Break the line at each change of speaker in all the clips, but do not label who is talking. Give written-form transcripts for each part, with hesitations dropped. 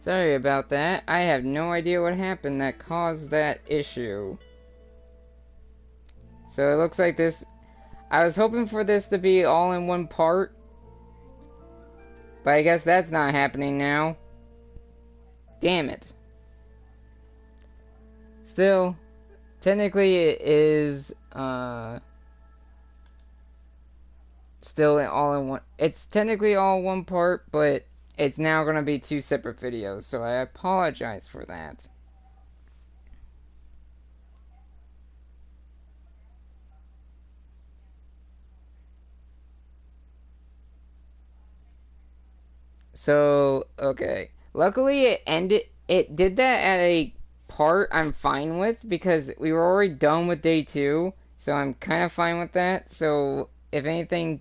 Sorry about that. I have no idea what happened that caused that issue. So it looks like this... I was hoping for this to be all in one part. But I guess that's not happening now. Damn it. Still, technically it is, still all in one... It's technically all one part, but it's now going to be two separate videos, so I apologize for that. So, okay. Luckily it did that at a part I'm fine with, because we were already done with day 2, so I'm kind of fine with that. So, if anything,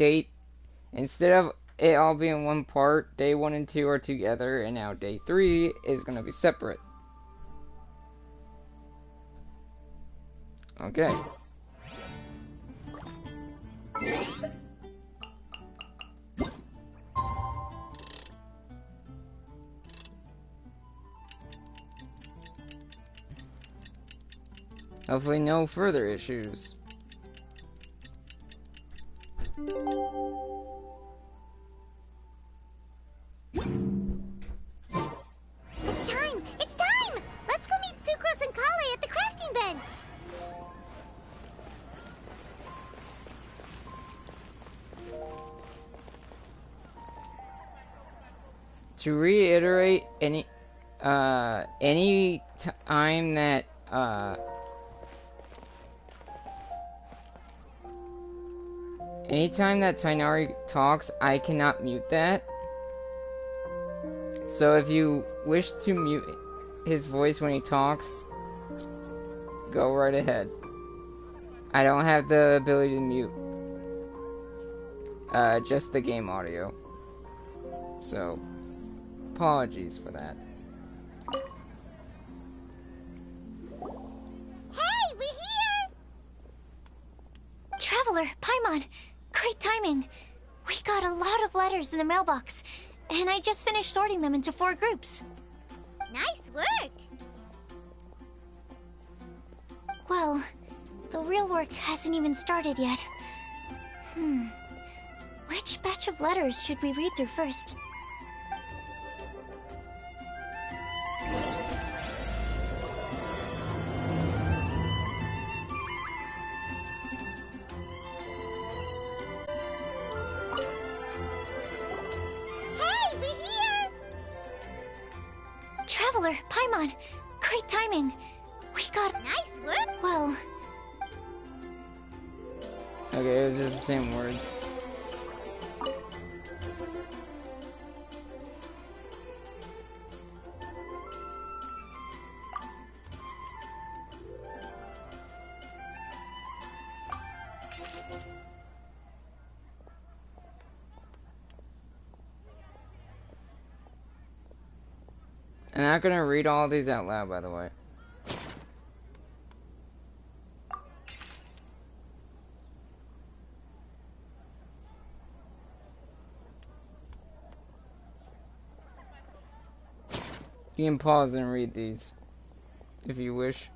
instead of it all being one part, day 1 and 2 are together, and now day 3 is going to be separate. Okay. Hopefully no further issues.
It's time! It's time! Let's go meet Sucrose and Kale at the crafting bench!
To reiterate, any time that anytime that Tainari talks, I cannot mute that. So if you wish to mute his voice when he talks, go right ahead. I don't have the ability to mute, just the game audio. So, apologies for that.
Hey, we're here! Traveler, Paimon, great timing. We got a lot of letters in the mailbox, and I just finished sorting them into 4 groups. Nice work! Well, the real work hasn't even started yet. Which batch of letters should we read through first? Hey, we're here! Traveler, Paimon, great timing. We got... Nice work! Well...
Okay, it was just the same words. I'm not gonna read all these out loud, by the way. You can pause and read these, if you wish.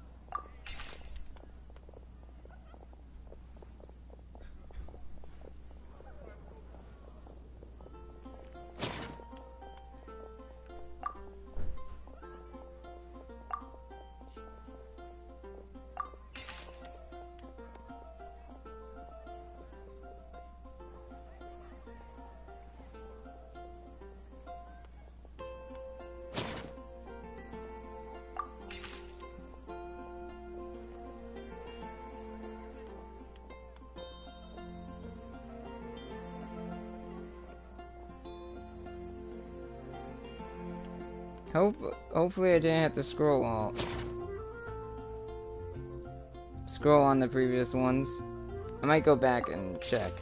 Hopefully I didn't have to scroll on the previous ones. I might go back and check.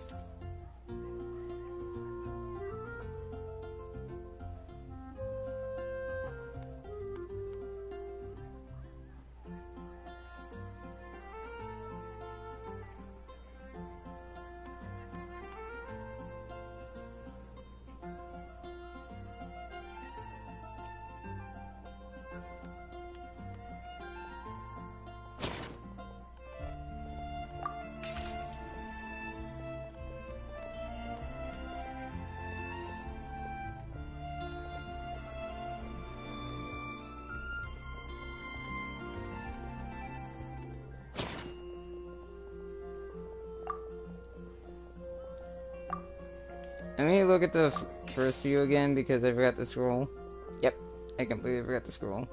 Let me look at the first few again because I forgot the scroll. Yep, I completely forgot the scroll.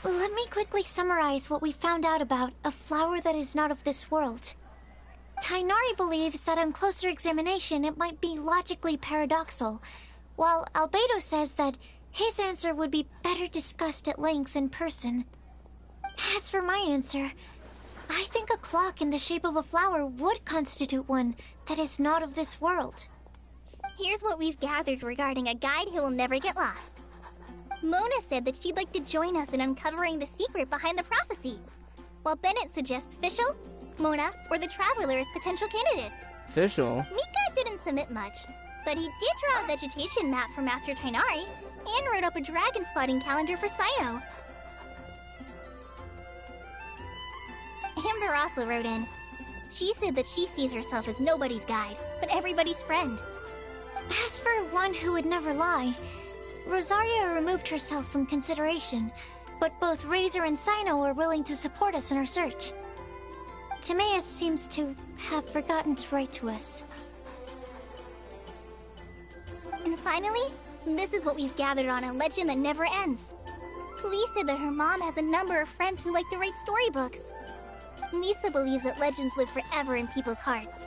Let me quickly summarize what we found out about a flower that is not of this world. Tainari believes that on closer examination it might be logically paradoxal, while Albedo says that his answer would be better discussed at length in person. As for my answer, I think a clock in the shape of a flower would constitute one that is not of this world.
Here's what we've gathered regarding a guide who will never get lost. Mona said that she'd like to join us in uncovering the secret behind the prophecy, while Bennett suggests Fischl, Mona, or the Traveler as potential candidates.
Fischl?
Mika didn't submit much, but he did draw a vegetation map for Master Tainari and wrote up a dragon spotting calendar for Sino. Amber also wrote in. She said that she sees herself as nobody's guide, but everybody's friend.
As for one who would never lie, Rosaria removed herself from consideration, but both Razor and Sino are willing to support us in our search. Timaeus seems to have forgotten to write to us.
And finally, this is what we've gathered on a legend that never ends. Police said that her mom has a number of friends who like to write storybooks. Lisa believes that legends live forever in people's hearts.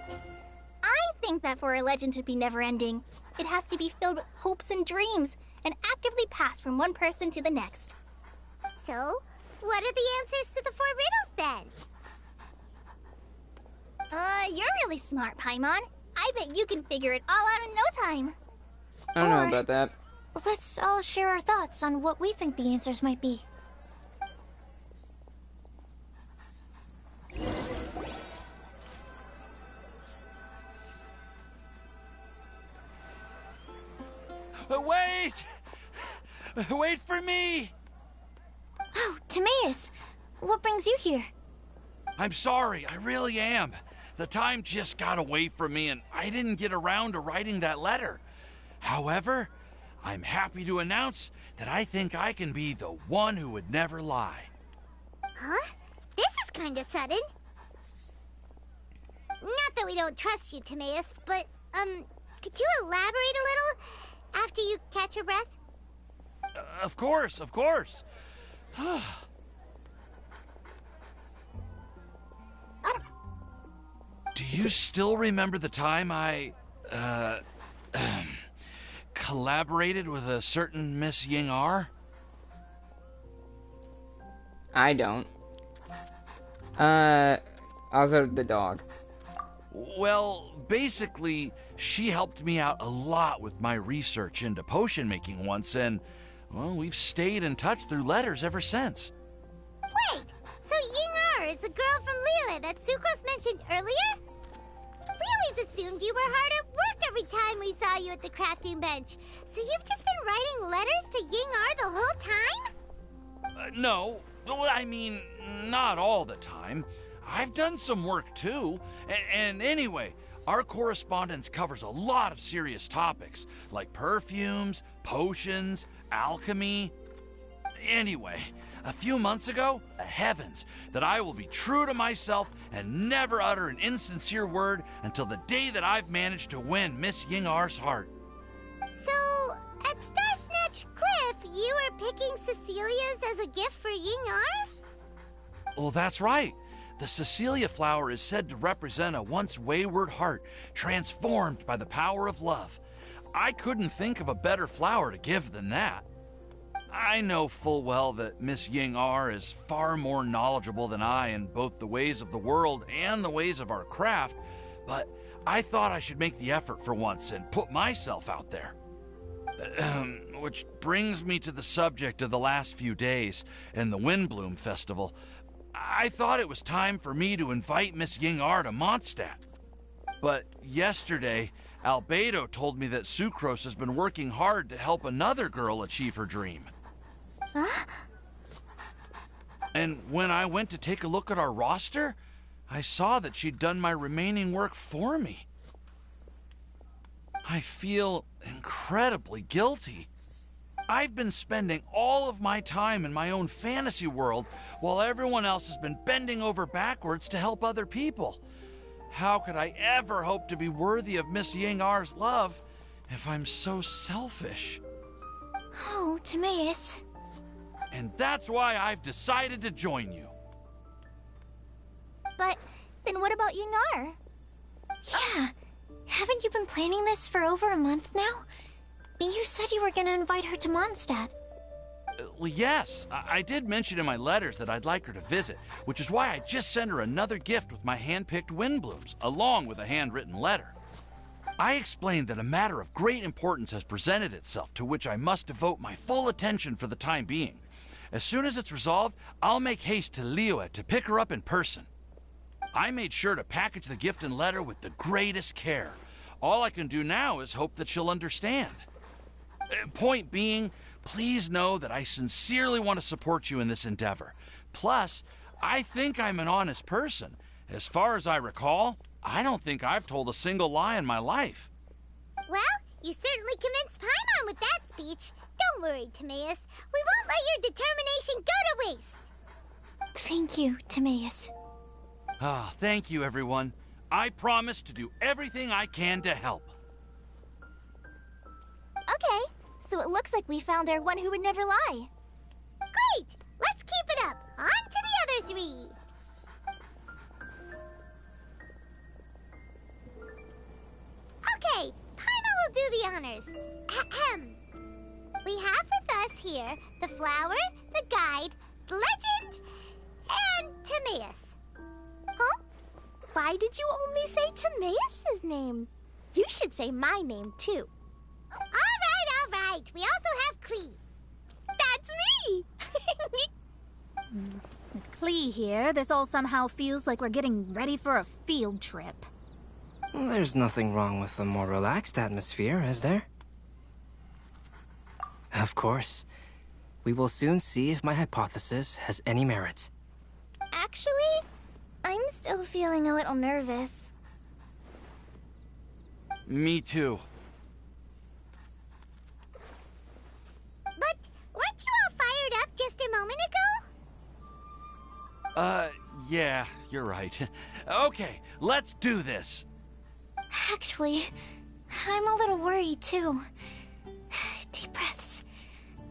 I think that for a legend to be never-ending, it has to be filled with hopes and dreams, and actively passed from one person to the next.
So, what are the answers to the 4 riddles then?
You're really smart, Paimon. I bet you can figure it all out in no time.
I don't know about that.
Let's all share our thoughts on what we think the answers might be.
Wait! Wait for me!
Oh, Timaeus! What brings you here?
I'm sorry, I really am. The time just got away from me and I didn't get around to writing that letter. However, I'm happy to announce that I think I can be the one who would never lie.
Huh? This is kinda sudden. Not that we don't trust you, Timaeus, but, could you elaborate a little after you catch your breath?
Of course, of course. Do you still remember the time I, collaborated with a certain Miss Ying R?
I don't. Also the dog.
Well, basically, she helped me out a lot with my research into potion making once, and, well, we've stayed in touch through letters ever since.
Wait! So Ying Er is the girl from Liyue that Sucrose mentioned earlier? We always assumed you were hard at work every time we saw you at the crafting bench. So you've just been writing letters to Ying-ar the whole time?
No. Well, I mean, not all the time. I've done some work too. And anyway, our correspondence covers a lot of serious topics, like perfumes, potions, alchemy. Anyway, a few months ago, heavens, that I will be true to myself and never utter an insincere word until the day that I've managed to win Miss Ying-ar's heart.
So, at Star Snatch Cliff, you were picking Cecilia's as a gift for Ying-ar?
Well, that's right. The Cecilia flower is said to represent a once wayward heart, transformed by the power of love. I couldn't think of a better flower to give than that. I know full well that Miss Ying-ar is far more knowledgeable than I in both the ways of the world and the ways of our craft, but I thought I should make the effort for once and put myself out there. Which brings me to the subject of the last few days and the Windbloom Festival. I thought it was time for me to invite Miss Ying-ar to Mondstadt. But yesterday, Albedo told me that Sucrose has been working hard to help another girl achieve her dream.
Huh?
And when I went to take a look at our roster, I saw that she'd done my remaining work for me. I feel incredibly guilty. I've been spending all of my time in my own fantasy world while everyone else has been bending over backwards to help other people. How could I ever hope to be worthy of Miss Ying-ar's love if I'm so selfish?
Oh, Timaeus.
And that's why I've decided to join you.
But then what about Ying-ar?
Yeah. Haven't you been planning this for over a month now? You said you were gonna invite her to Mondstadt.
Well, yes. I did mention in my letters that I'd like her to visit, which is why I just sent her another gift with my hand-picked Windblooms, along with a handwritten letter. I explained that a matter of great importance has presented itself to which I must devote my full attention for the time being. As soon as it's resolved, I'll make haste to Liyue to pick her up in person. I made sure to package the gift and letter with the greatest care. All I can do now is hope that she'll understand. Point being, please know that I sincerely want to support you in this endeavor. Plus, I think I'm an honest person. As far as I recall, I don't think I've told a single lie in my life.
Well, you certainly convinced Paimon with that speech. Don't worry, Timaeus. We won't let your determination go to waste.
Thank you, Timaeus.
Ah, thank you, everyone. I promise to do everything I can to help.
Okay, so it looks like we found our one who would never lie.
Great! Let's keep it up. On to the other three. Okay, Paimon will do the honors. Ahem. We have with us here the flower, the guide, the legend, and Timaeus.
Huh? Why did you only say Timaeus' name? You should say my name, too.
All right. We also have Klee.
That's me!
With Klee here, this all somehow feels like we're getting ready for a field trip.
There's nothing wrong with a more relaxed atmosphere, is there? Of course. We will soon see if my hypothesis has any merit.
Actually, I'm still feeling a little nervous.
Me too.
But weren't you all fired up just a moment ago?
Yeah, you're right. Okay, let's do this.
Actually, I'm a little worried too. Deep breaths.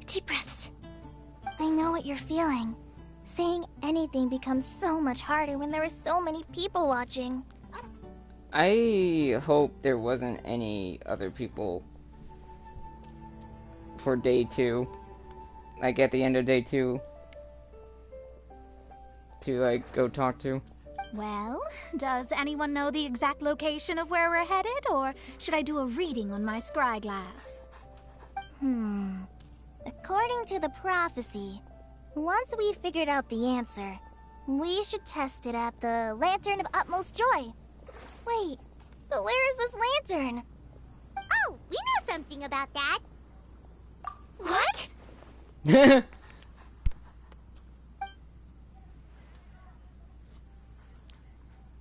Deep breaths.
I know what you're feeling. Saying anything becomes so much harder when there are so many people watching.
I hope there wasn't any other people for day 2. Like at the end of day 2. To like go talk to.
Well, does anyone know the exact location of where we're headed, or should I do a reading on my scry glass?
According to the prophecy, once we figured out the answer, we should test it at the Lantern of Utmost Joy. Wait, But where is this lantern?
Oh, we know something about that.
What?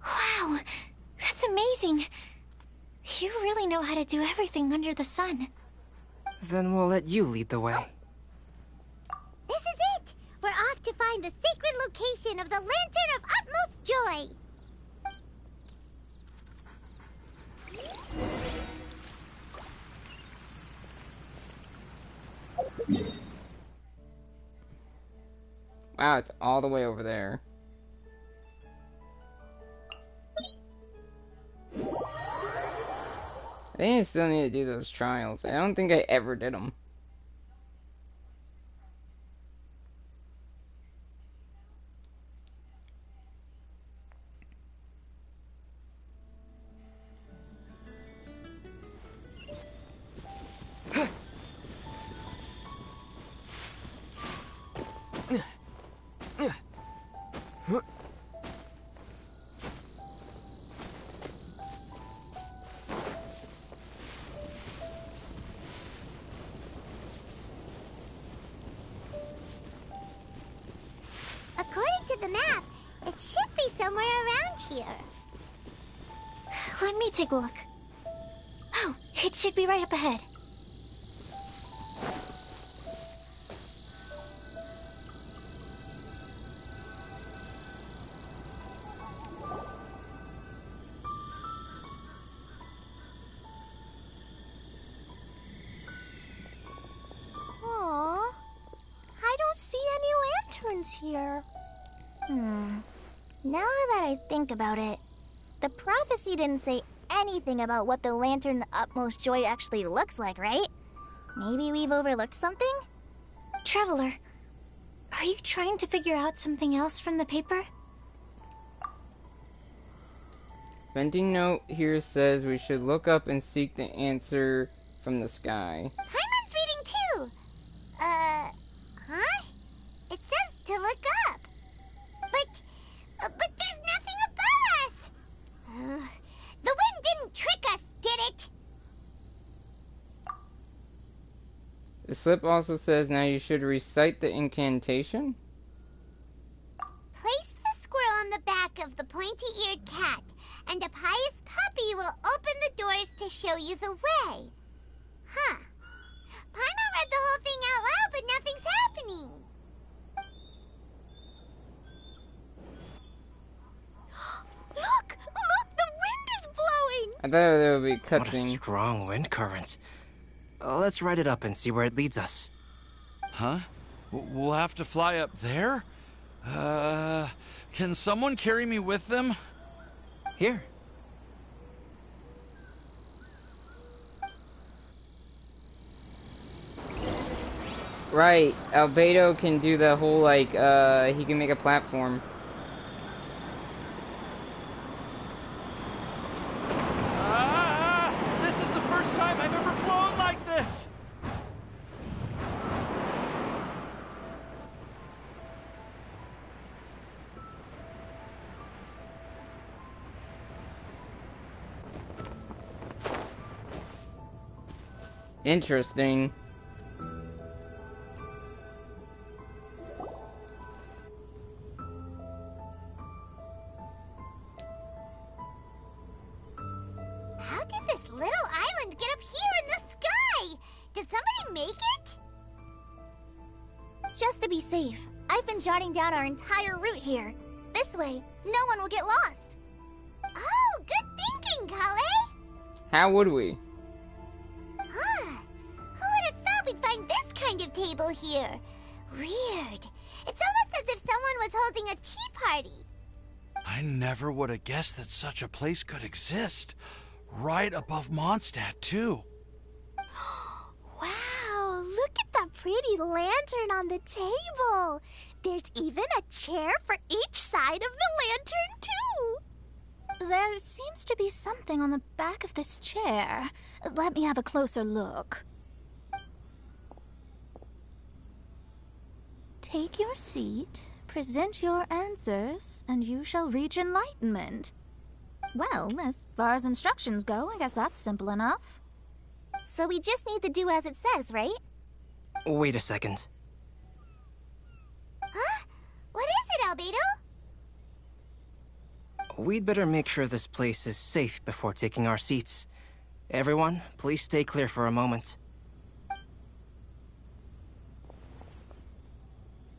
Wow, that's amazing. You really know how to do everything under the sun.
Then we'll let you lead the way.
This is it! We're off to find the sacred location of the Lantern of Utmost Joy!
Wow, it's all the way over there. I think I still need to do those trials. I don't think I ever did them.
According to the map, it should be somewhere around here.
Let me take a look. Oh, it should be right up ahead.
Aww. I don't see any lanterns here.
Now that I think about it, the prophecy didn't say anything about what the Lantern of Utmost Joy actually looks like, right? Maybe we've overlooked something? Traveler, are you trying to figure out something else from the paper?
Vending note here says we should look up and seek the answer from the sky.
Hyman's reading too! Huh? It says to look up. But there's nothing above us! The wind didn't trick us, did it?
The slip also says now you should recite the incantation.
Place the squirrel on the back of the pointy-eared cat, and a pious puppy will open the doors to show you the way. Huh. Paimon read the whole thing out loud, but nothing's happening.
Look! Look! The wind is blowing!
I thought there would be
What a
cutscene.
strong wind current. Let's write it up and see where it leads us.
Huh? We'll have to fly up there? Can someone carry me with them?
Here.
Right, Albedo can do the whole, like, he can make a platform.
This is the first time I've ever flown like this!
Interesting.
How did this little island get up here in the sky? Did somebody make it?
Just to be safe, I've been jotting down our entire route here. This way, no one will get lost.
Oh, good thinking, Kale.
How would we?
Huh. Who would have thought we'd find this kind of table here? Weird. It's almost as if someone was holding a tea party.
I never would have guessed that such a place could exist. Right above Mondstadt, too.
Wow, look at that pretty lantern on the table. There's even a chair for each side of the lantern, too.
There seems to be something on the back of this chair. Let me have a closer look. Take your seat, present your answers, and you shall reach enlightenment. Well, as far as instructions go, I guess that's simple enough.
So we just need to do as it says, right?
Wait a second.
Huh? What is it, Albedo?
We'd better make sure this place is safe before taking our seats. Everyone, please stay clear for a moment.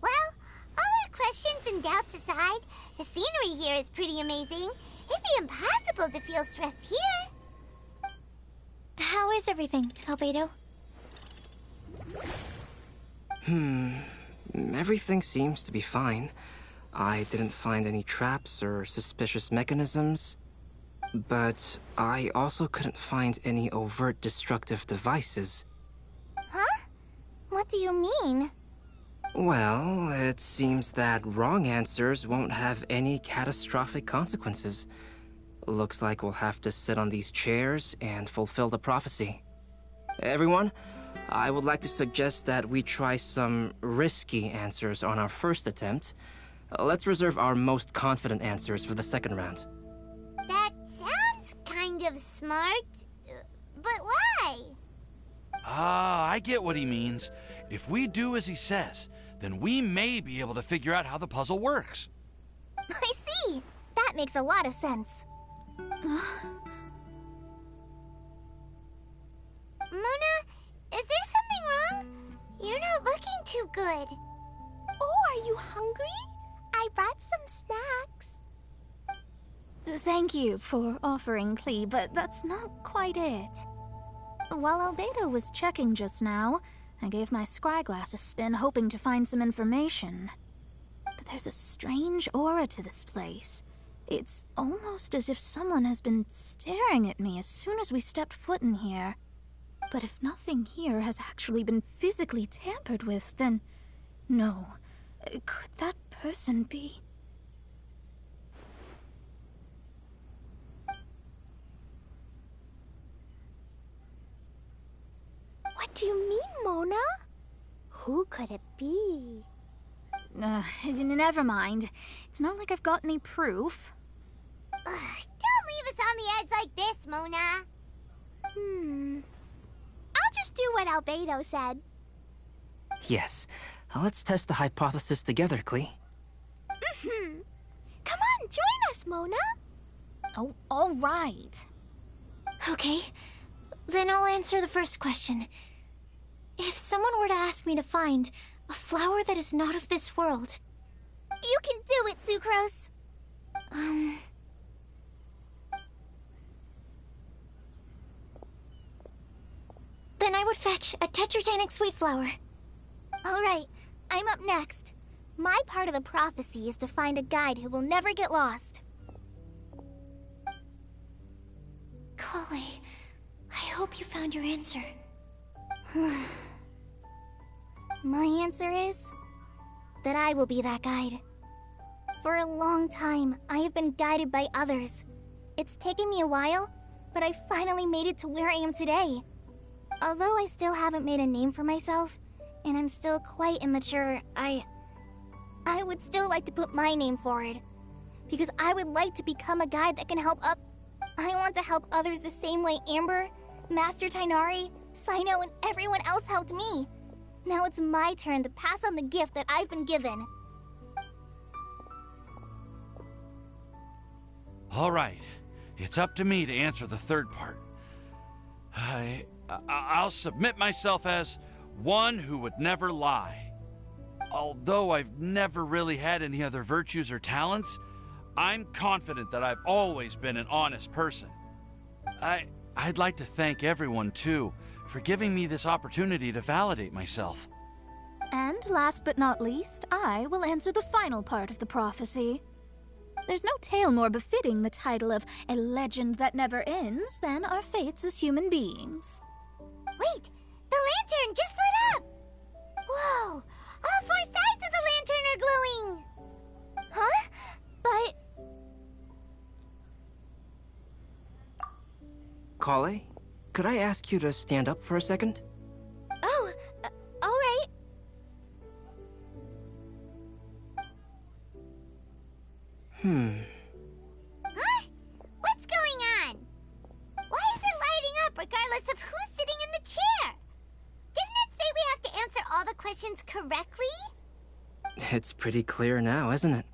Well, all our questions and doubts aside, the scenery here is pretty amazing. It'd be impossible to feel stressed here.
How is everything, Albedo?
Everything seems to be fine. I didn't find any traps or suspicious mechanisms. But I also couldn't find any overt destructive devices.
Huh? What do you mean?
Well, it seems that wrong answers won't have any catastrophic consequences. Looks like we'll have to sit on these chairs and fulfill the prophecy. Everyone, I would like to suggest that we try some risky answers on our first attempt. Let's reserve our most confident answers for the second round.
That sounds kind of smart. But why?
Ah, I get what he means. If we do as he says, then we may be able to figure out how the puzzle works.
I see! That makes a lot of sense.
Mona, is there something wrong? You're not looking too good.
Oh, are you hungry? I brought some snacks.
Thank you for offering, Klee, but that's not quite it. While Albedo was checking just now, I gave my scryglass a spin hoping to find some information. But there's a strange aura to this place. It's almost as if someone has been staring at me as soon as we stepped foot in here. But if nothing here has actually been physically tampered with, then no. Could that person be?
What do you mean, Mona? Who could it be?
Never mind. It's not like I've got any proof.
Ugh, don't leave us on the edge like this, Mona.
I'll just do what Albedo said.
Yes, let's test the hypothesis together, Klee.
Come on, join us, Mona.
Oh, all right.
Okay, then I'll answer the first question. If someone were to ask me to find a flower that is not of this world,
You can do it, Sucrose.
then I would fetch a tetragenic sweet flower.
All right, I'm up next. My part of the prophecy is to find a guide who will never get lost.
Kale, I hope you found your answer.
My answer is that I will be that guide. For a long time, I have been guided by others. It's taken me a while, but I finally made it to where I am today. Although I still haven't made a name for myself, and I'm still quite immature, I would still like to put my name forward. Because I would like to become a guide that can help up. I want to help others the same way Amber, Master Tainari, Sino, and everyone else helped me. Now it's my turn to pass on the gift that I've been given.
All right, it's up to me to answer the third part. I'll submit myself as one who would never lie. Although I've never really had any other virtues or talents, I'm confident that I've always been an honest person. I'd like to thank everyone, too, for giving me this opportunity to validate myself.
And last but not least, I will answer the final part of the prophecy. There's no tale more befitting the title of a legend that never ends than our fates as human beings.
Wait, the lantern just lit up! Whoa, all four sides of the lantern are glowing!
Huh? But
Kale, could I ask you to stand up for a second?
oh, all right.
Huh? What's correctly?
It's pretty clear now, isn't it?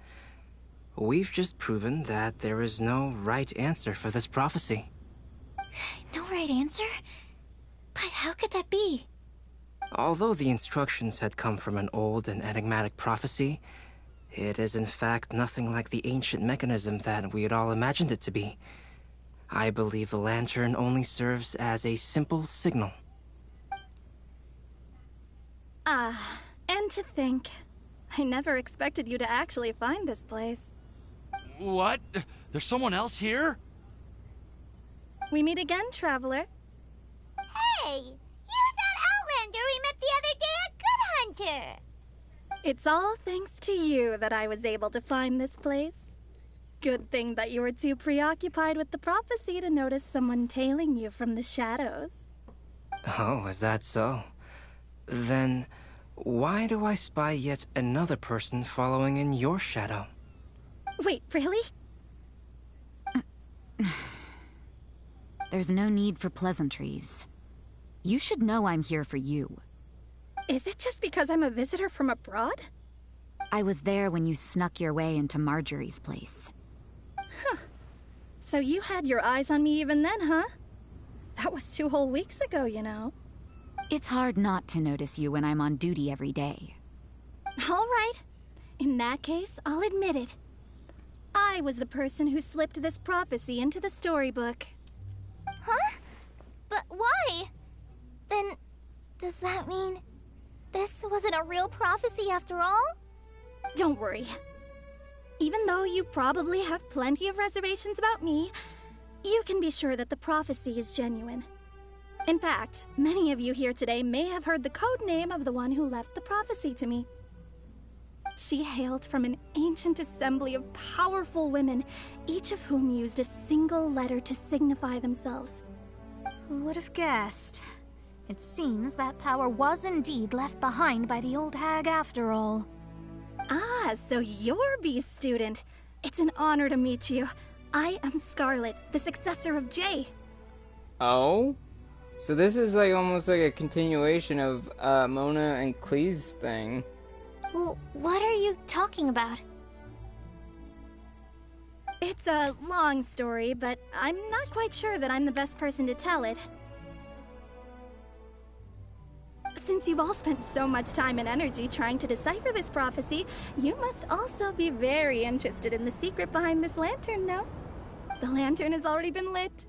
We've just proven that there is no right answer for this prophecy.
No right answer? But how could that be?
Although the instructions had come from an old and enigmatic prophecy, it is in fact nothing like the ancient mechanism that we had all imagined it to be. I believe the lantern only serves as a simple signal.
And to think, I never expected you to actually find this place.
What? There's someone else here?
We meet again, traveler.
Hey, you're that Outlander we met the other day at Good Hunter.
It's all thanks to you that I was able to find this place. Good thing that you were too preoccupied with the prophecy to notice someone tailing you from the shadows.
Oh, is that so? Then, why do I spy yet another person following in your shadow?
Wait, really?
There's no need for pleasantries. You should know I'm here for you.
Is it just because I'm a visitor from abroad?
I was there when you snuck your way into Marjorie's place.
So you had your eyes on me even then, huh? That was 2 whole weeks ago, you know.
It's hard not to notice you when I'm on duty every day.
All right. In that case, I'll admit it. I was the person who slipped this prophecy into the storybook.
Huh? But why? Then, does that mean this wasn't a real prophecy after all?
Don't worry. Even though you probably have plenty of reservations about me, you can be sure that the prophecy is genuine. In fact, many of you here today may have heard the code name of the one who left the prophecy to me. She hailed from an ancient assembly of powerful women, each of whom used a single letter to signify themselves.
Who would have guessed? It seems that power was indeed left behind by the old hag after all.
Ah, so you're B's student. It's an honor to meet you. I am Scarlet, the successor of Jay.
Oh? So this is like almost like a continuation of Mona and Klee's thing.
Well, what are you talking about?
It's a long story, but I'm not quite sure that I'm the best person to tell it. Since you've all spent so much time and energy trying to decipher this prophecy, you must also be very interested in the secret behind this lantern, no? The lantern has already been lit.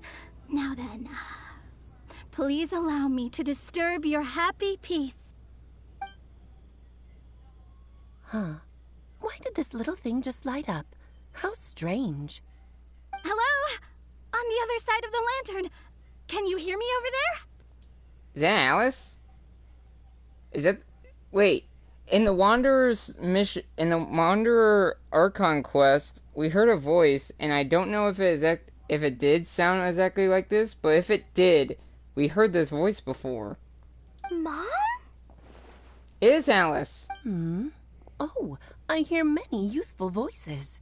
Now then, please allow me to disturb your happy peace.
Huh. Why did this little thing just light up? How strange.
Hello? On the other side of the lantern. Can you hear me over there?
Is that Alice? Is that... Wait. In the Wanderer's mission... In the Wanderer Archon quest, we heard a voice, and I don't know if it did sound exactly like this, but if it did, we heard this voice before.
Mom?
It is Alice.
Oh, I hear many youthful voices.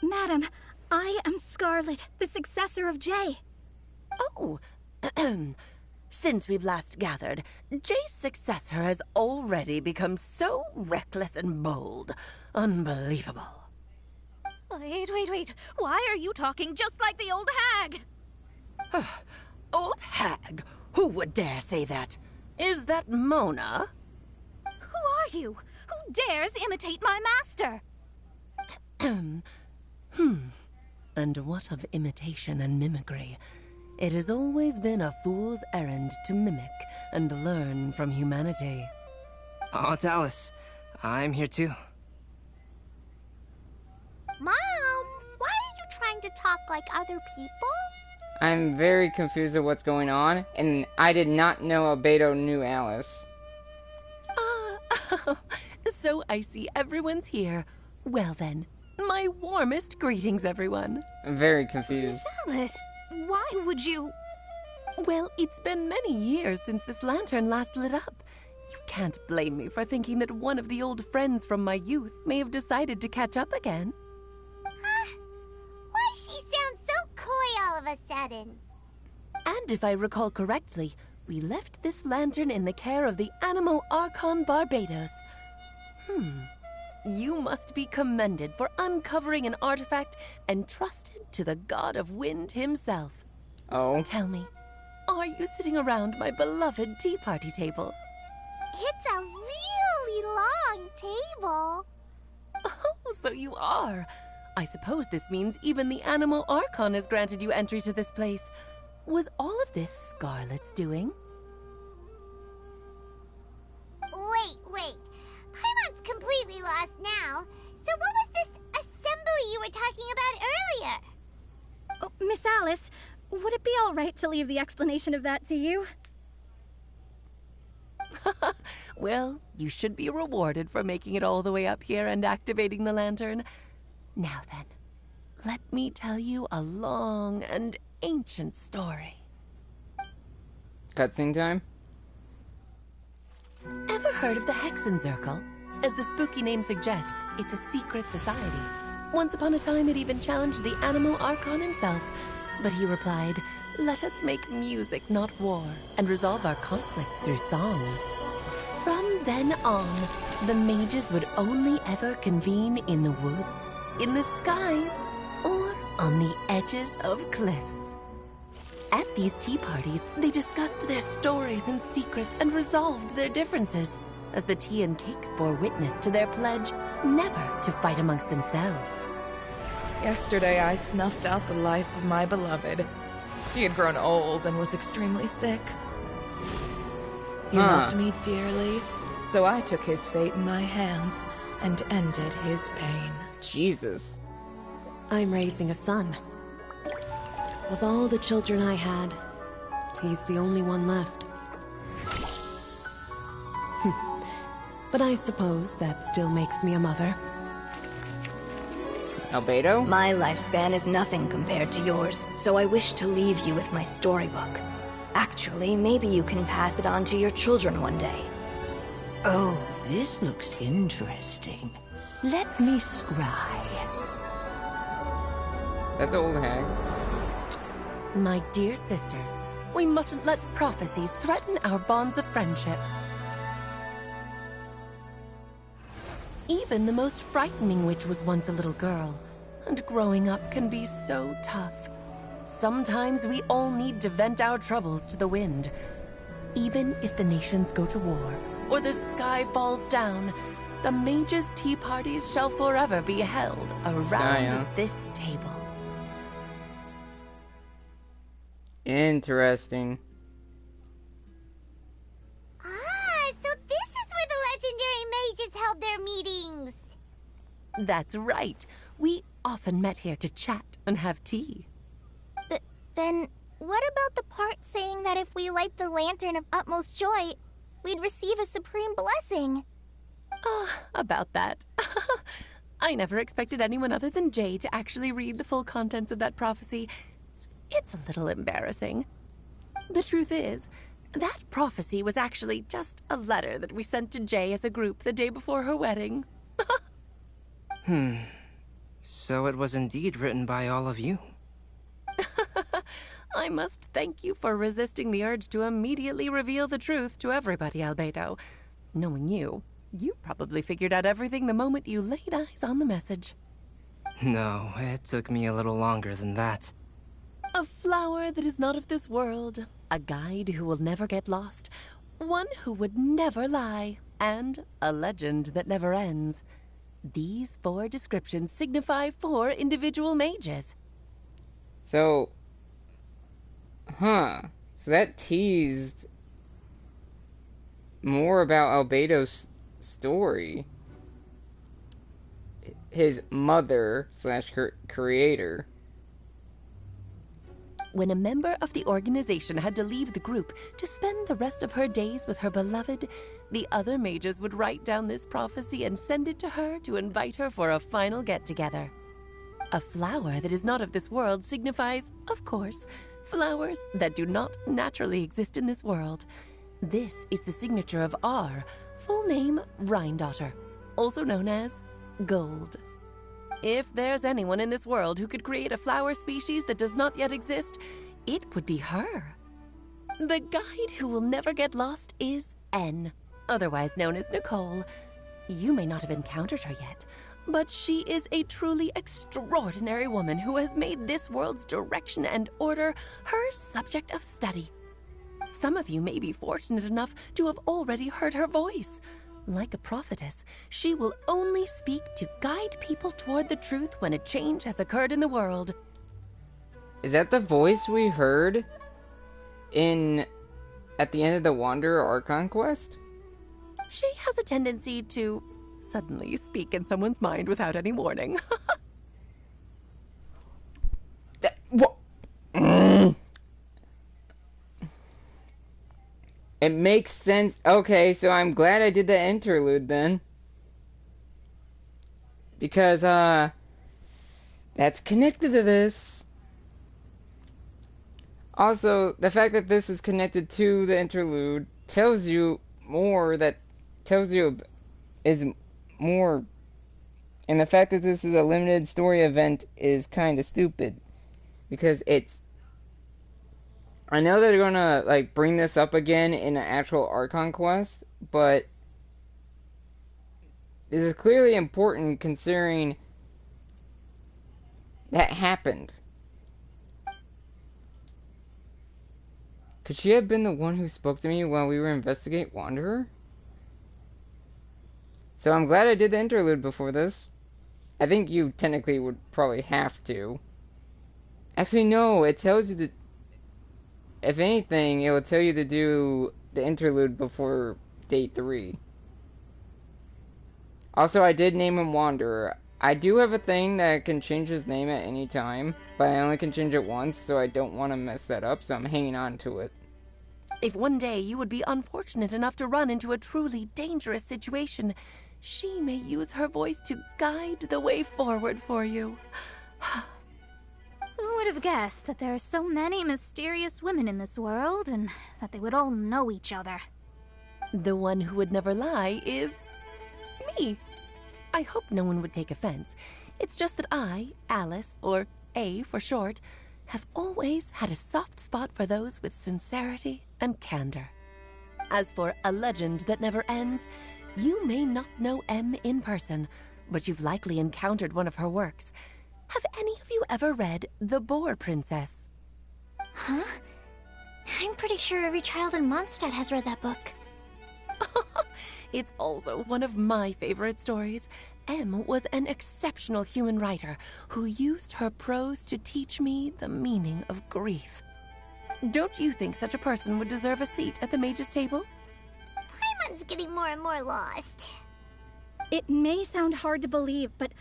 Madam, I am Scarlet, the successor of Jay.
Oh, since we've last gathered, Jay's successor has already become so reckless and bold. Unbelievable.
Wait. Why are you talking just like the old hag?
Old hag? Who would dare say that? Is that Mona?
Who are you? Who dares imitate my master?
And what of imitation and mimicry? It has always been a fool's errand to mimic and learn from humanity.
Aunt Alice, I'm here too.
Mom, why are you trying to talk like other people?
I'm very confused at what's going on, and I did not know Albedo knew Alice.
So I see everyone's here. Well then, my warmest greetings, everyone.
I'm very confused.
Alice, why would you...
Well, it's been many years since this lantern last lit up. You can't blame me for thinking that one of the old friends from my youth may have decided to catch up again.
Why she sounds so coy all of a sudden?
And if I recall correctly, we left this lantern in the care of the Animo Archon Barbados. You must be commended for uncovering an artifact entrusted to the god of wind himself.
Oh.
Tell me, are you sitting around my beloved tea party table?
It's a really long table.
Oh, so you are. I suppose this means even the Animo Archon has granted you entry to this place. Was all of this Scarlet's doing?
Wait. Paimon's completely lost now. So what was this assembly you were talking about earlier?
Oh, Miss Alice, would it be all right to leave the explanation of that to you?
Well, you should be rewarded for making it all the way up here and activating the lantern. Now then, let me tell you a long and ancient story.
Cutscene time?
Ever heard of the Hexenzirkel? As the spooky name suggests, it's a secret society. Once upon a time, it even challenged the Animo Archon himself. But he replied, "Let us make music, not war, and resolve our conflicts through song." From then on, the mages would only ever convene in the woods, in the skies, or on the edges of cliffs. At these tea parties, they discussed their stories and secrets and resolved their differences, as the tea and cakes bore witness to their pledge never to fight amongst themselves.
Yesterday I snuffed out the life of my beloved. He had grown old and was extremely sick. He loved me dearly, so I took his fate in my hands and ended his pain.
Jesus.
I'm raising a son. Of all the children I had, he's the only one left. But I suppose that still makes me a mother.
Albedo?
My lifespan is nothing compared to yours, so I wish to leave you with my storybook. Actually, maybe you can pass it on to your children one day.
Oh, this looks interesting. Let me scry.
That the old hag?
My dear sisters, we mustn't let prophecies threaten our bonds of friendship. Even the most frightening witch was once a little girl, and growing up can be so tough. Sometimes we all need to vent our troubles to the wind. Even if the nations go to war, or the sky falls down, the mages' tea parties shall forever be held around this table.
Interesting.
So this is where the legendary mages held their meetings.
That's right. We often met here to chat and have tea.
Then, what about the part saying that if we light the lantern of utmost joy, we'd receive a supreme blessing?
About that. I never expected anyone other than Jay to actually read the full contents of that prophecy. It's a little embarrassing. The truth is, that prophecy was actually just a letter that we sent to Jay as a group the day before her wedding.
So it was indeed written by all of you.
I must thank you for resisting the urge to immediately reveal the truth to everybody, Albedo. Knowing you, you probably figured out everything the moment you laid eyes on the message.
No, it took me a little longer than that.
A flower that is not of this world, a guide who will never get lost, one who would never lie, and a legend that never ends. These 4 descriptions signify 4 individual mages.
So that teased more about Albedo's story. His mother / creator.
When a member of the organization had to leave the group to spend the rest of her days with her beloved, the other mages would write down this prophecy and send it to her to invite her for a final get-together. A flower that is not of this world signifies, of course, flowers that do not naturally exist in this world. This is the signature of our full name, Rhindaughter, also known as Gold. If there's anyone in this world who could create a flower species that does not yet exist, it would be her. The guide who will never get lost is N, otherwise known as Nicole. You may not have encountered her yet, but she is a truly extraordinary woman who has made this world's direction and order her subject of study. Some of you may be fortunate enough to have already heard her voice. Like a prophetess, she will only speak to guide people toward the truth when a change has occurred in the world.
Is that the voice we heard at the end of the Wanderer Archon quest?
She has a tendency to suddenly speak in someone's mind without any warning.
It makes sense. Okay, so I'm glad I did the interlude then. Because, that's connected to this. Also, the fact that this is connected to the interlude tells you more is more. And the fact that this is a limited story event is kind of stupid. Because I know they're gonna, like, bring this up again in an actual Archon quest, but this is clearly important considering that happened. Could she have been the one who spoke to me while we were investigating Wanderer? So I'm glad I did the interlude before this. I think you technically would probably have to. Actually, no, it tells you to... If anything, it will tell you to do the interlude before day 3. Also, I did name him Wanderer. I do have a thing that can change his name at any time, but I only can change it once, so I don't want to mess that up, so I'm hanging on to it.
If one day you would be unfortunate enough to run into a truly dangerous situation, she may use her voice to guide the way forward for you.
Who would have guessed that there are so many mysterious women in this world, and that they would all know each other?
The one who would never lie is... me. I hope no one would take offense. It's just that I, Alice, or A for short, have always had a soft spot for those with sincerity and candor. As for a legend that never ends, you may not know M in person, but you've likely encountered one of her works. Have any of you ever read The Boar Princess?
Huh? I'm pretty sure every child in Mondstadt has read that book.
It's also one of my favorite stories. M was an exceptional human writer who used her prose to teach me the meaning of grief. Don't you think such a person would deserve a seat at the mage's table?
Paimon's getting more and more lost.
It may sound hard to believe, but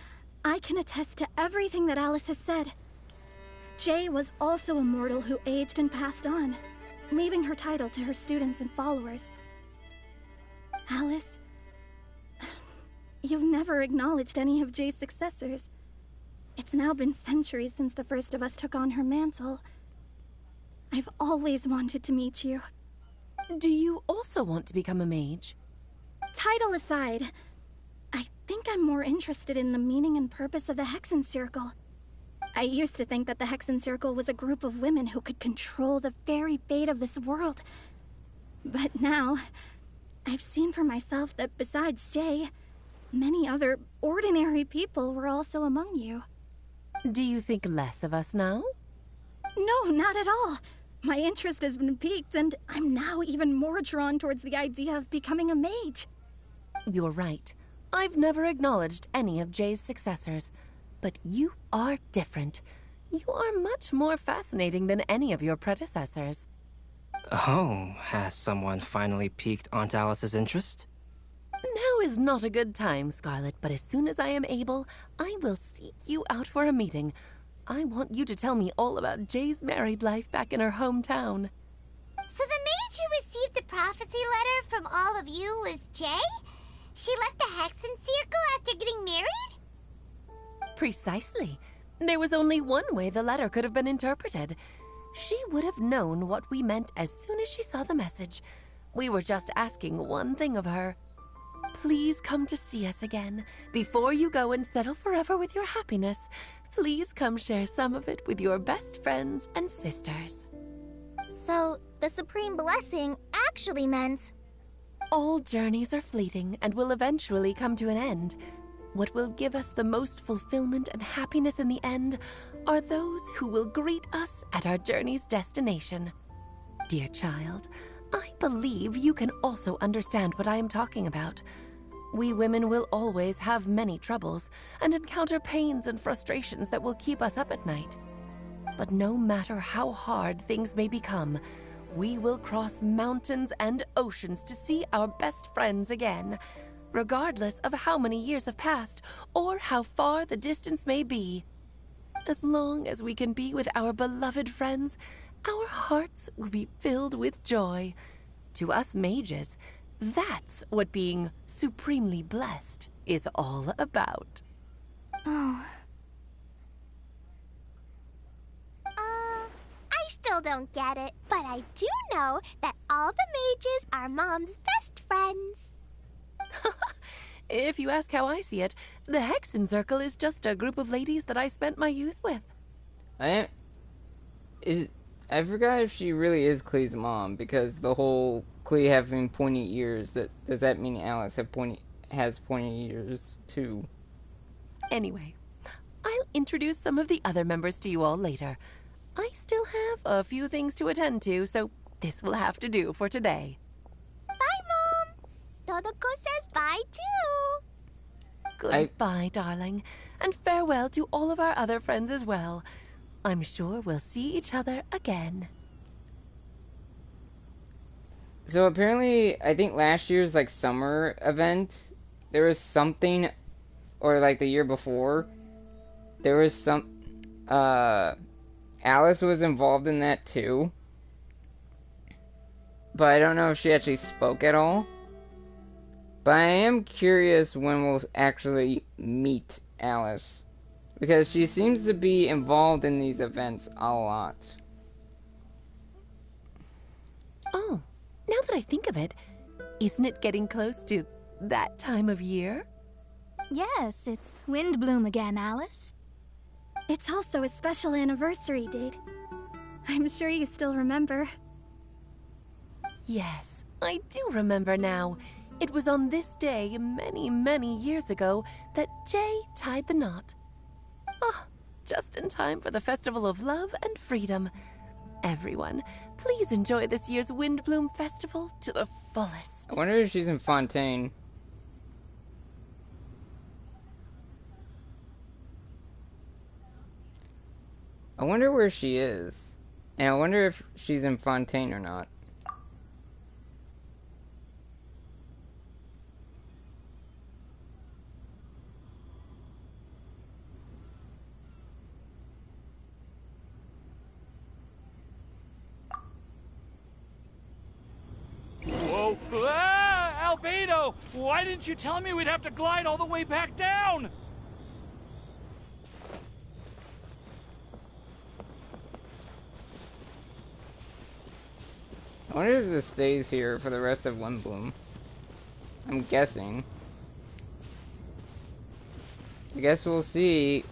I can attest to everything that Alice has said. Jay was also a mortal who aged and passed on, leaving her title to her students and followers. Alice, you've never acknowledged any of Jay's successors. It's now been centuries since the first of us took on her mantle. I've always wanted to meet you.
Do you also want to become a mage?
Title aside, I think I'm more interested in the meaning and purpose of the Hexen Circle. I used to think that the Hexen Circle was a group of women who could control the very fate of this world. But now, I've seen for myself that besides Jay, many other ordinary people were also among you.
Do you think less of us now?
No, not at all. My interest has been piqued, and I'm now even more drawn towards the idea of becoming a mage.
You're right. I've never acknowledged any of Jay's successors, but you are different. You are much more fascinating than any of your predecessors.
Oh, has someone finally piqued Aunt Alice's interest?
Now is not a good time, Scarlet, but as soon as I am able, I will seek you out for a meeting. I want you to tell me all about Jay's married life back in her hometown.
So the mage who received the prophecy letter from all of you was Jay? She left the Hexen Circle after getting married?
Precisely. There was only one way the letter could have been interpreted. She would have known what we meant as soon as she saw the message. We were just asking one thing of her. Please come to see us again. Before you go and settle forever with your happiness, please come share some of it with your best friends and sisters.
So, the Supreme Blessing actually meant...
All journeys are fleeting and will eventually come to an end. What will give us the most fulfillment and happiness in the end are those who will greet us at our journey's destination. Dear child, I believe you can also understand what I am talking about. We women will always have many troubles and encounter pains and frustrations that will keep us up at night. But no matter how hard things may become, we will cross mountains and oceans to see our best friends again, regardless of how many years have passed or how far the distance may be. As long as we can be with our beloved friends, our hearts will be filled with joy. To us mages, that's what being supremely blessed is all about.
Oh.
I still don't get it, but I do know that all the mages are Mom's best friends.
If you ask how I see it, the Hexen Circle is just a group of ladies that I spent my youth with.
I forgot if she really is Klee's mom, because the whole Klee having pointy ears, does that mean Alice has pointy ears too?
Anyway, I'll introduce some of the other members to you all later. I still have a few things to attend to, so this will have to do for today.
Bye, Mom! Todoko says bye, too!
Goodbye, darling, and farewell to all of our other friends as well. I'm sure we'll see each other again.
So apparently, I think last year's, like, summer event, there was something, or, like, the year before, there was Alice was involved in that too. But I don't know if she actually spoke at all. But I am curious when we'll actually meet Alice, because she seems to be involved in these events a lot.
Oh, now that I think of it, isn't it getting close to that time of year?
Yes, it's Windbloom again, Alice.
It's also a special anniversary date. I'm sure you still remember.
Yes, I do remember now. It was on this day, many, many years ago, that Jay tied the knot. Ah, just in time for the Festival of Love and Freedom. Everyone, please enjoy this year's Windbloom Festival to the fullest.
I wonder if she's in Fontaine. I wonder where she is. And I wonder if she's in Fontaine or not.
Whoa! Ah! Albedo! Why didn't you tell me we'd have to glide all the way back down?
I wonder if this stays here for the rest of Windbloom. I'm guessing. I guess we'll see.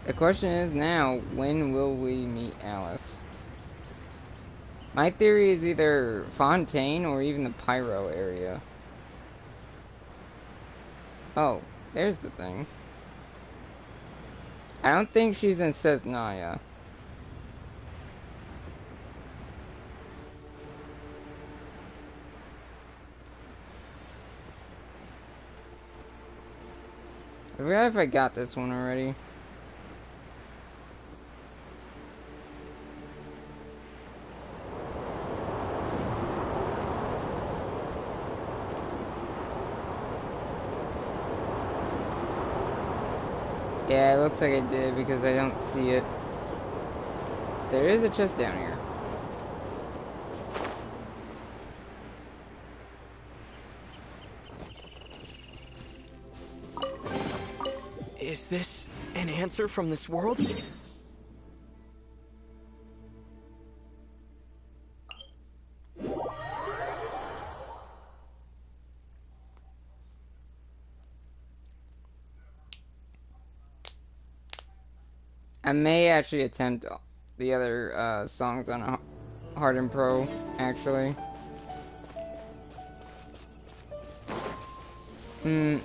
The question is now, when will we meet Alice? My theory is either Fontaine or even the Pyro area. Oh, there's the thing. I don't think she's in Cesnaya. I forgot if I got this one already. Yeah, it looks like I did because I don't see it. There is a chest down here.
Is this an answer from this world?
I may actually attempt the other songs on a Hard and Pro, actually. No.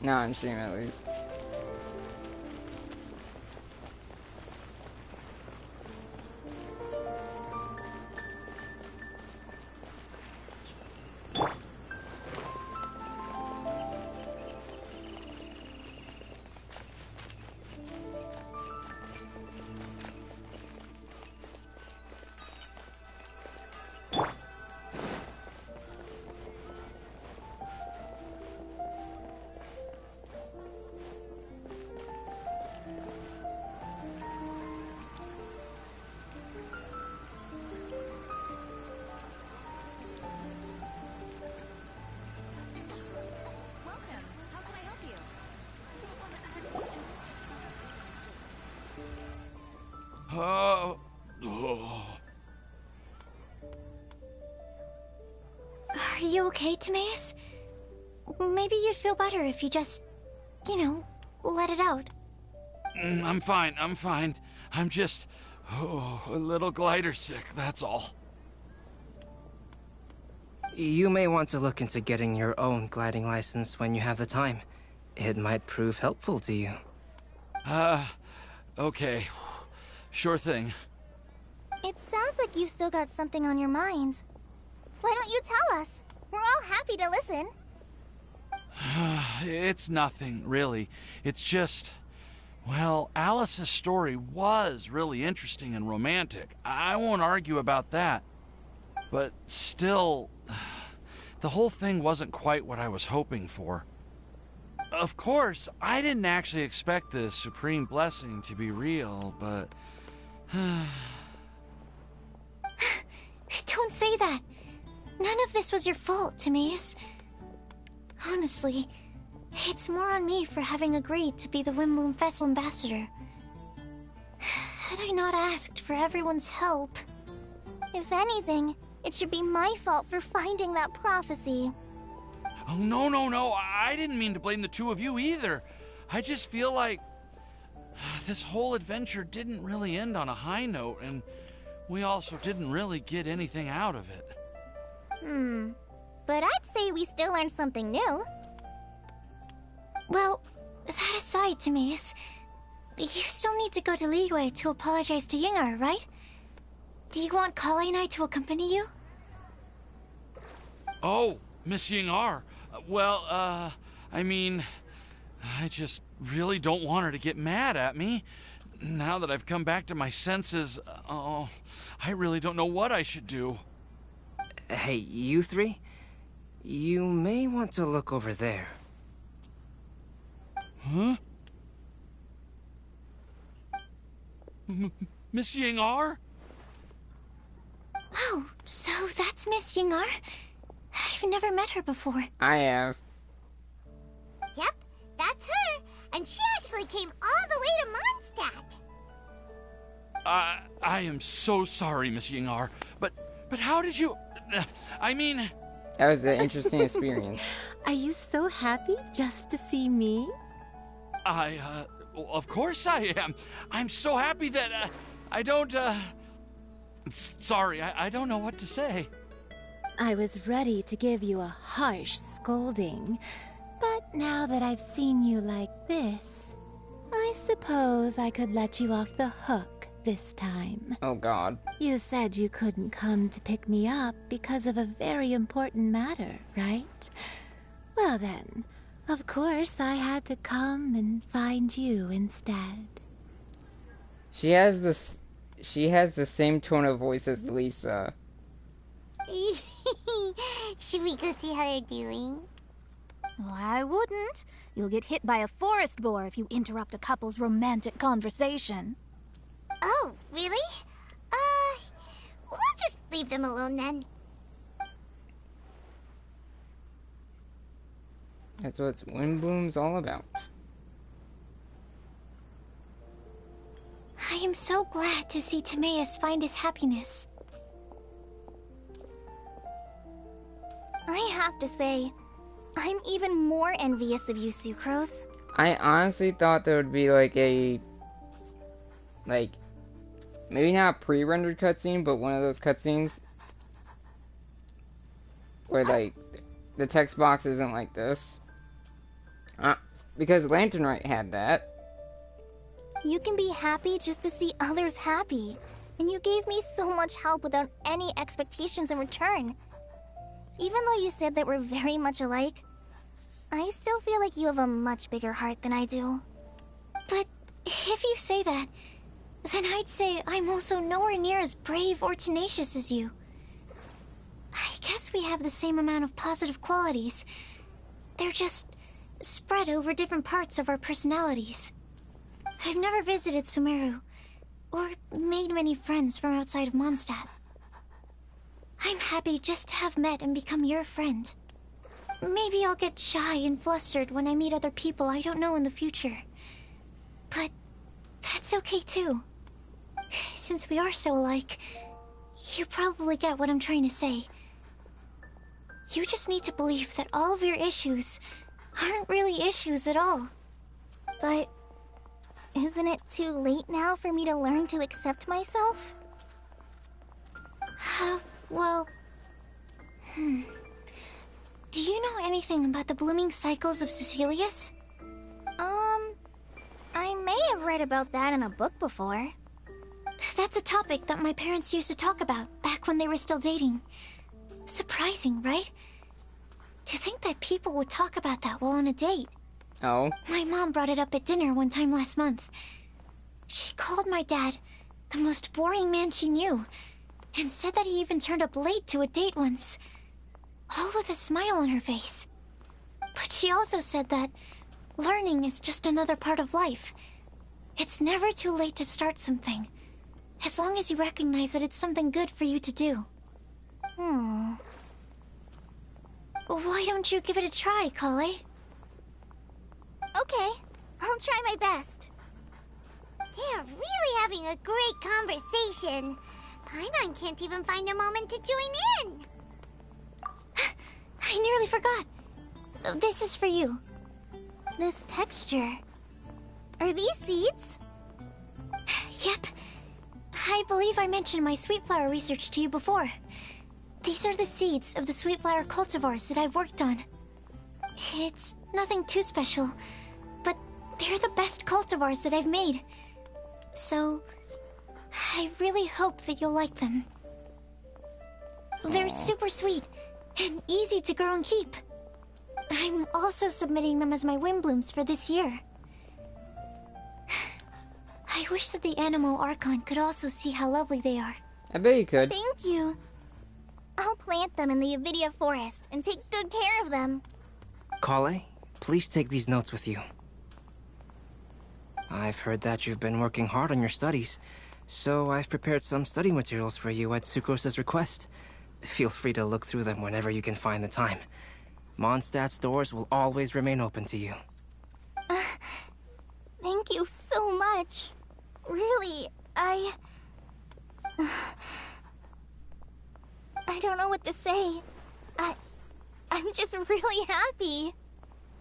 Not on stream, at least.
Oh.
Are you okay, Timaeus? Maybe you'd feel better if you just, you know, let it out.
I'm fine, I'm fine. I'm just a little glider sick, that's all.
You may want to look into getting your own gliding license when you have the time. It might prove helpful to you.
Okay. Sure thing.
It sounds like you've still got something on your mind. Why don't you tell us? We're all happy to listen.
It's nothing, really. It's just... Well, Alice's story was really interesting and romantic. I won't argue about that. But still, the whole thing wasn't quite what I was hoping for. Of course, I didn't actually expect the supreme blessing to be real, but...
Don't say that. None of this was your fault, Timaeus. Honestly, it's more on me for having agreed to be the Wimbloom Festival ambassador. Had I not asked for everyone's help...
If anything, it should be my fault for finding that prophecy.
Oh, no, I didn't mean to blame the two of you either. I just feel like this whole adventure didn't really end on a high note, and we also didn't really get anything out of it.
But I'd say we still learned something new.
Well, that aside, Timaeus, you still need to go to Liyue to apologize to Yingar, right? Do you want Kale and I to accompany you?
Oh, Miss Yingar. Well, I mean, I just really don't want her to get mad at me. Now that I've come back to my senses, I really don't know what I should do.
Hey, you three? You may want to look over there.
Huh? Miss Yingar?
Oh, so that's Miss Yingar? I've never met her before.
I have.
Yep, that's her. And she actually came all the way to Mondstadt.
I am so sorry, Miss Yingar. But how did you... I mean...
That was an interesting experience.
Are you so happy just to see me?
Well, of course I am. I'm so happy that, I don't, Sorry, I don't know what to say.
I was ready to give you a harsh scolding, but now that I've seen you like this, I suppose I could let you off the hook this time.
Oh God.
You said you couldn't come to pick me up because of a very important matter, right? Well then, of course I had to come and find you instead.
She has the same tone of voice as Lisa.
Should we go see how they're doing?
Well, I wouldn't. You'll get hit by a forest boar if you interrupt a couple's romantic conversation.
Oh, really? We'll just leave them alone then.
That's what Windbloom's all about.
I am so glad to see Timaeus find his happiness.
I have to say, I'm even more envious of you, Sucrose.
I honestly thought there would be like a, like, maybe not a pre-rendered cutscene, but one of those cutscenes where like the text box isn't like this. Because Lantern Rite had that.
You can be happy just to see others happy. And you gave me so much help without any expectations in return. Even though you said that we're very much alike, I still feel like you have a much bigger heart than I do.
But if you say that, then I'd say I'm also nowhere near as brave or tenacious as you. I guess we have the same amount of positive qualities. They're just spread over different parts of our personalities. I've never visited Sumeru, or made many friends from outside of Mondstadt. I'm happy just to have met and become your friend. Maybe I'll get shy and flustered when I meet other people I don't know in the future. But that's okay too. Since we are so alike, you probably get what I'm trying to say. You just need to believe that all of your issues aren't really issues at all.
But isn't it too late now for me to learn to accept myself?
Well... Do you know anything about the blooming cycles of Cecilius?
I may have read about that in a book before.
That's a topic that my parents used to talk about back when they were still dating. Surprising, right? To think that people would talk about that while on a date.
Oh.
My mom brought it up at dinner one time last month. She called my dad the most boring man she knew, and said that he even turned up late to a date once, all with a smile on her face. But she also said that learning is just another part of life. It's never too late to start something, as long as you recognize that it's something good for you to do. Why don't you give it a try, Kale?
Okay, I'll try my best.
They're really having a great conversation. Paimon can't even find a moment to join in.
I nearly forgot. This is for you.
This texture. Are these seeds?
Yep. I believe I mentioned my sweet flower research to you before. These are the seeds of the sweet flower cultivars that I've worked on. It's nothing too special, but they're the best cultivars that I've made. So, I really hope that you'll like them. They're super sweet and easy to grow and keep. I'm also submitting them as my wind blooms for this year. I wish that the Animo Archon could also see how lovely they are.
I bet you could.
Thank you. I'll plant them in the Avidia forest and take good care of them.
Kale, please take these notes with you. I've heard that you've been working hard on your studies, so I've prepared some study materials for you at Sucrose's request. Feel free to look through them whenever you can find the time. Mondstadt's doors will always remain open to you.
Thank you so much. Really, I don't know what to say. I'm just really happy.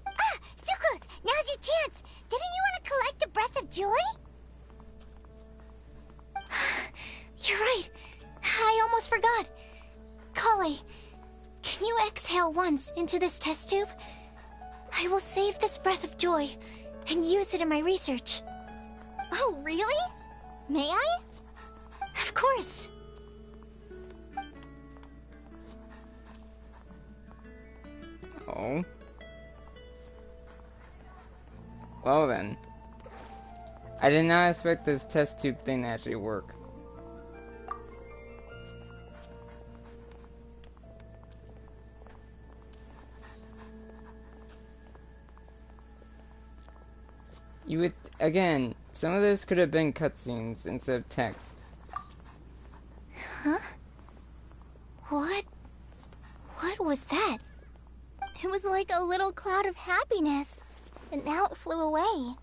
Ah, Sucrose, now's your chance. Didn't you want to collect a breath of joy?
You're right. I almost forgot. Kale, can you exhale once into this test tube? I will save this breath of joy and use it in my research.
Oh, really? May I?
Of course.
Oh. Well then. I did not expect this test tube thing to actually work. You would, again, some of this could have been cutscenes instead of text.
Huh? What was that?
It was like a little cloud of happiness, and now it flew away.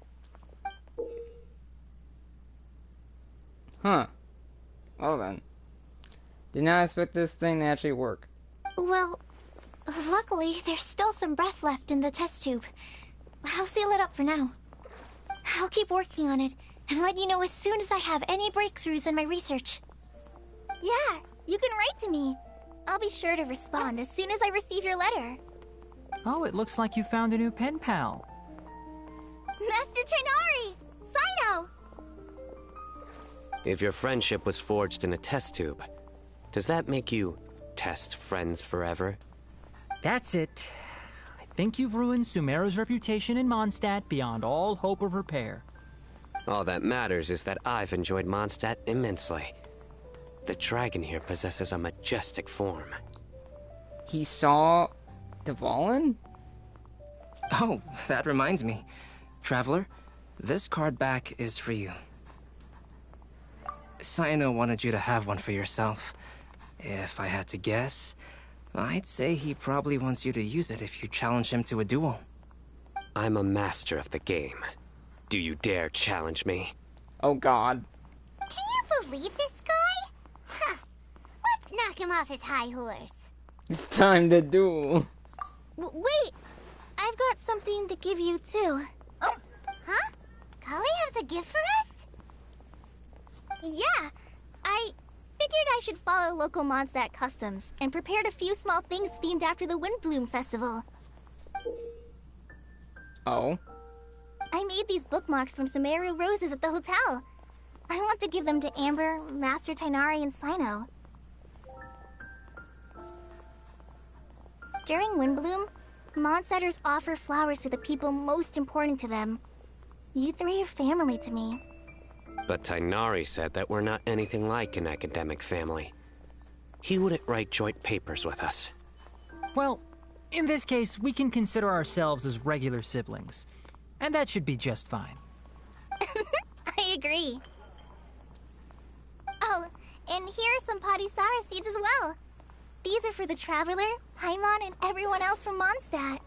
Huh. Well then. Did not expect this thing to actually work.
Well, Luckily, there's still some breath left in the test tube. I'll seal it up for now. I'll keep working on it and let you know as soon as I have any breakthroughs in my research.
Yeah, you can write to me. I'll be sure to respond as soon as I receive your letter.
Oh, it looks like you found a new pen pal.
Master Tainari! Sino!
If your friendship was forged in a test tube, does that make you test friends forever?
That's it. I think you've ruined Sumeru's reputation in Mondstadt beyond all hope of repair.
All that matters is that I've enjoyed Mondstadt immensely. The dragon here possesses a majestic form.
He saw Dvalin?
Oh, that reminds me. Traveler, this card back is for you. Sino wanted you to have one for yourself. If I had to guess, I'd say he probably wants you to use it if you challenge him to a duel.
I'm a master of the game. Do you dare challenge me?
Oh god.
Can you believe this guy? Huh. Let's knock him off his high horse.
It's time to duel.
Wait! I've got something to give you, too.
Huh? Kali has a gift for us?
Yeah! I figured I should follow local Mondstadt customs and prepared a few small things themed after the Windbloom Festival.
Oh?
I made these bookmarks from Sumeru roses at the hotel. I want to give them to Amber, Master Tainari, and Sino. During Windbloom, Mondstadters offer flowers to the people most important to them. You three are family to me.
But Tainari said that we're not anything like an academic family. He wouldn't write joint papers with us.
Well, in this case, we can consider ourselves as regular siblings. And that should be just fine.
I agree. Oh, and here are some Padisara seeds as well. These are for the Traveler, Paimon, and everyone else from Mondstadt.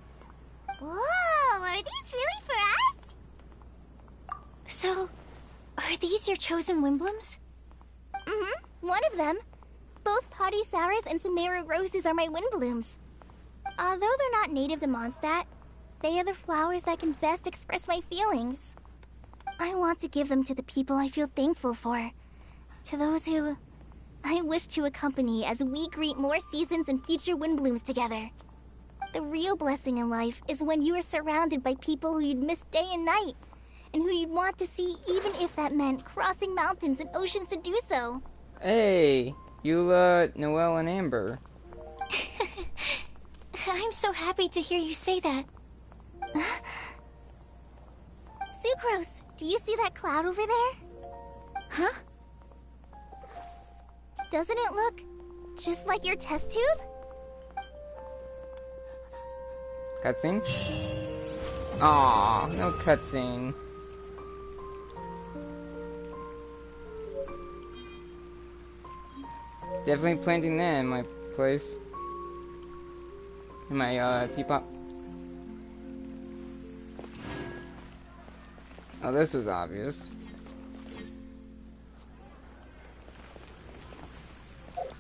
Whoa, are these really for us?
So, are these your chosen Windblooms?
Mm-hmm, one of them. Both Padisauras and Sumeru roses are my Windblooms. Although they're not native to Mondstadt, they are the flowers that can best express my feelings. I want to give them to the people I feel thankful for. To those who I wish to accompany as we greet more seasons and future Windblooms together. The real blessing in life is when you are surrounded by people who you'd miss day and night, and who you'd want to see even if that meant crossing mountains and oceans to do so.
Hey, Eula, Noelle, and Amber.
I'm so happy to hear you say that.
Sucrose, do you see that cloud over there?
Huh?
Doesn't it look just like your test tube?
Cutscene? Aw, no cutscene. Definitely planting that in my place. In my teapot. Oh, this was obvious.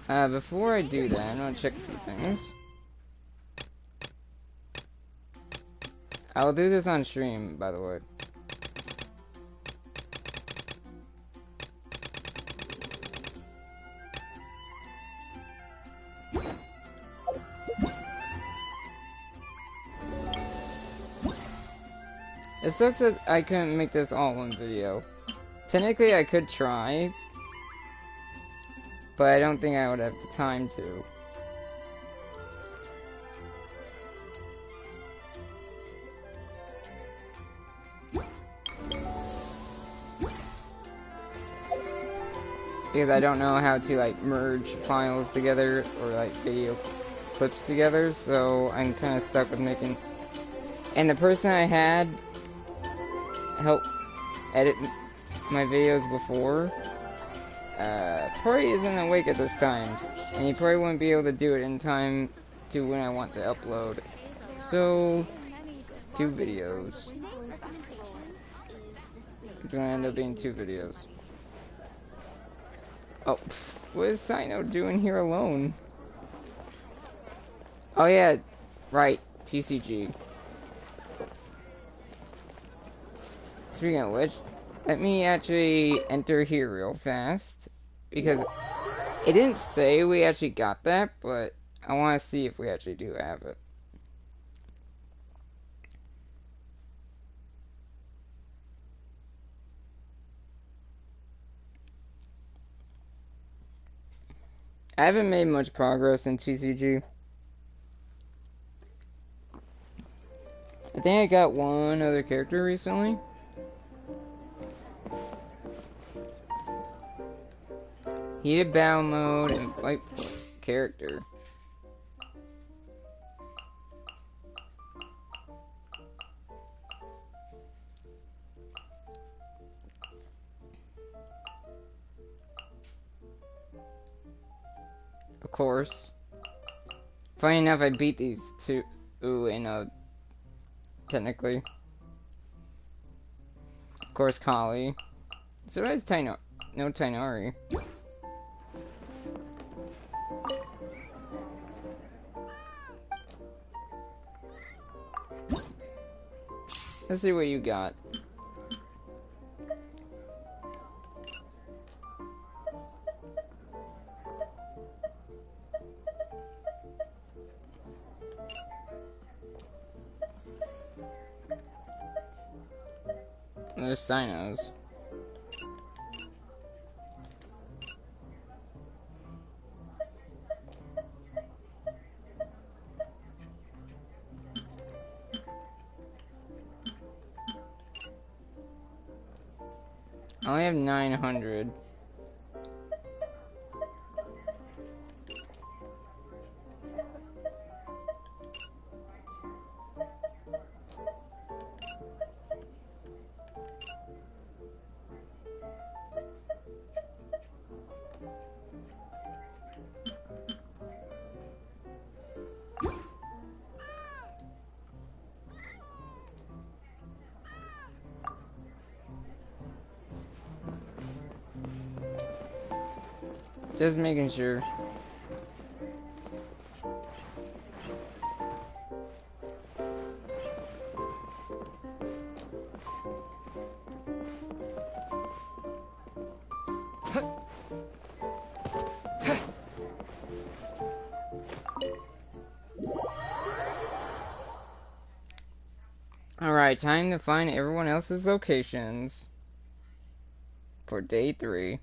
Before I do that, I'm gonna check a few things. I'll do this on stream, by the way. It sucks that I couldn't make this all one video. Technically, I could try, but I don't think I would have the time to. Because I don't know how to like merge files together or like video clips together, so I'm kind of stuck with making. And the person I had help edit my videos before probably isn't awake at this time, and he probably wouldn't be able to do it in time to when I want to upload. So 2 videos. It's gonna end up being 2 videos. Oh, what is Sino doing here alone? Oh yeah, right. TCG. Speaking of which, let me actually enter here real fast. Because it didn't say we actually got that, but I want to see if we actually do have it. I haven't made much progress in TCG. I think I got one other character recently. Heated battle mode and fight character. Of course. Funny enough, I beat these two in technically. Of course, Kali. So is no Tainari. Let's see what you got. There's Sinos. I only have 900. Just making sure. Alright, time to find everyone else's locations for day 3.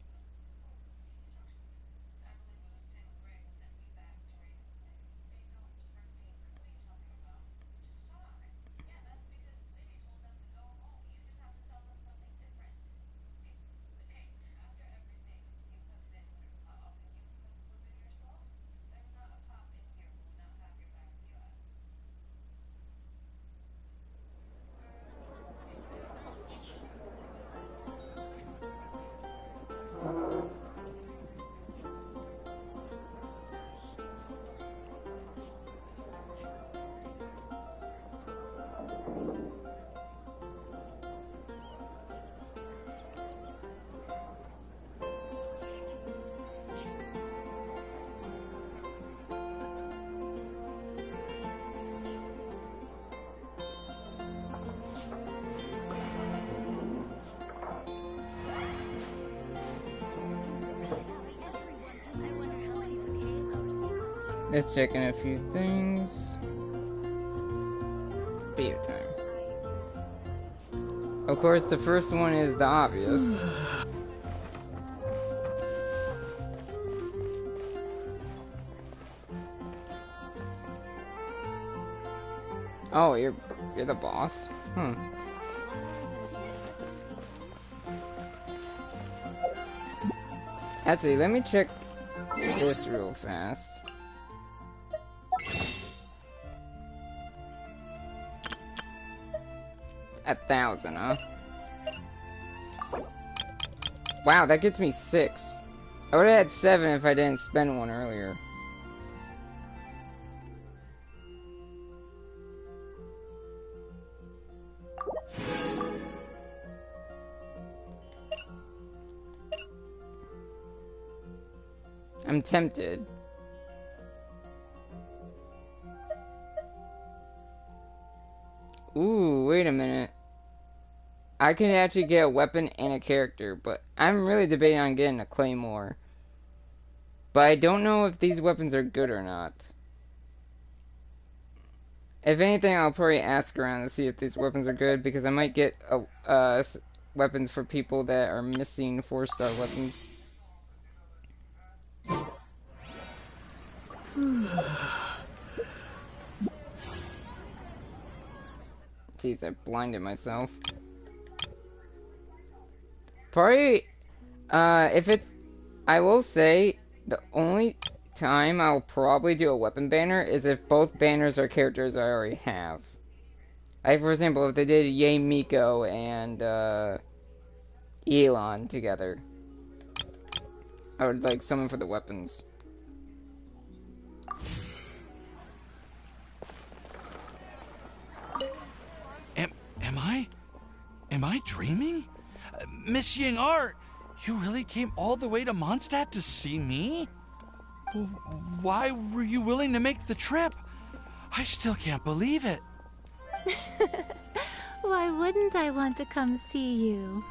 Let's check in a few things. Beta time. Of course, the first one is the obvious. Oh, you're the boss? Hmm. Actually, let me check this real fast. A 1,000, huh? Wow, that gets me 6. I would've had 7 if I didn't spend one earlier. I'm tempted. Ooh, wait a minute. I can actually get a weapon and a character, but I'm really debating on getting a claymore. But I don't know if these weapons are good or not. If anything, I'll probably ask around to see if these weapons are good, because I might get weapons for people that are missing 4-star weapons. Jeez, I blinded myself. Probably, if it's, I will say, the only time I'll probably do a weapon banner is if both banners are characters I already have. Like, for example, if they did Yay Miko and, Elon together. I would, like, summon for the weapons.
Am I dreaming? Miss Ying Art, you really came all the way to Mondstadt to see me? Why were you willing to make the trip? I still can't believe it.
Why wouldn't I want to come see you,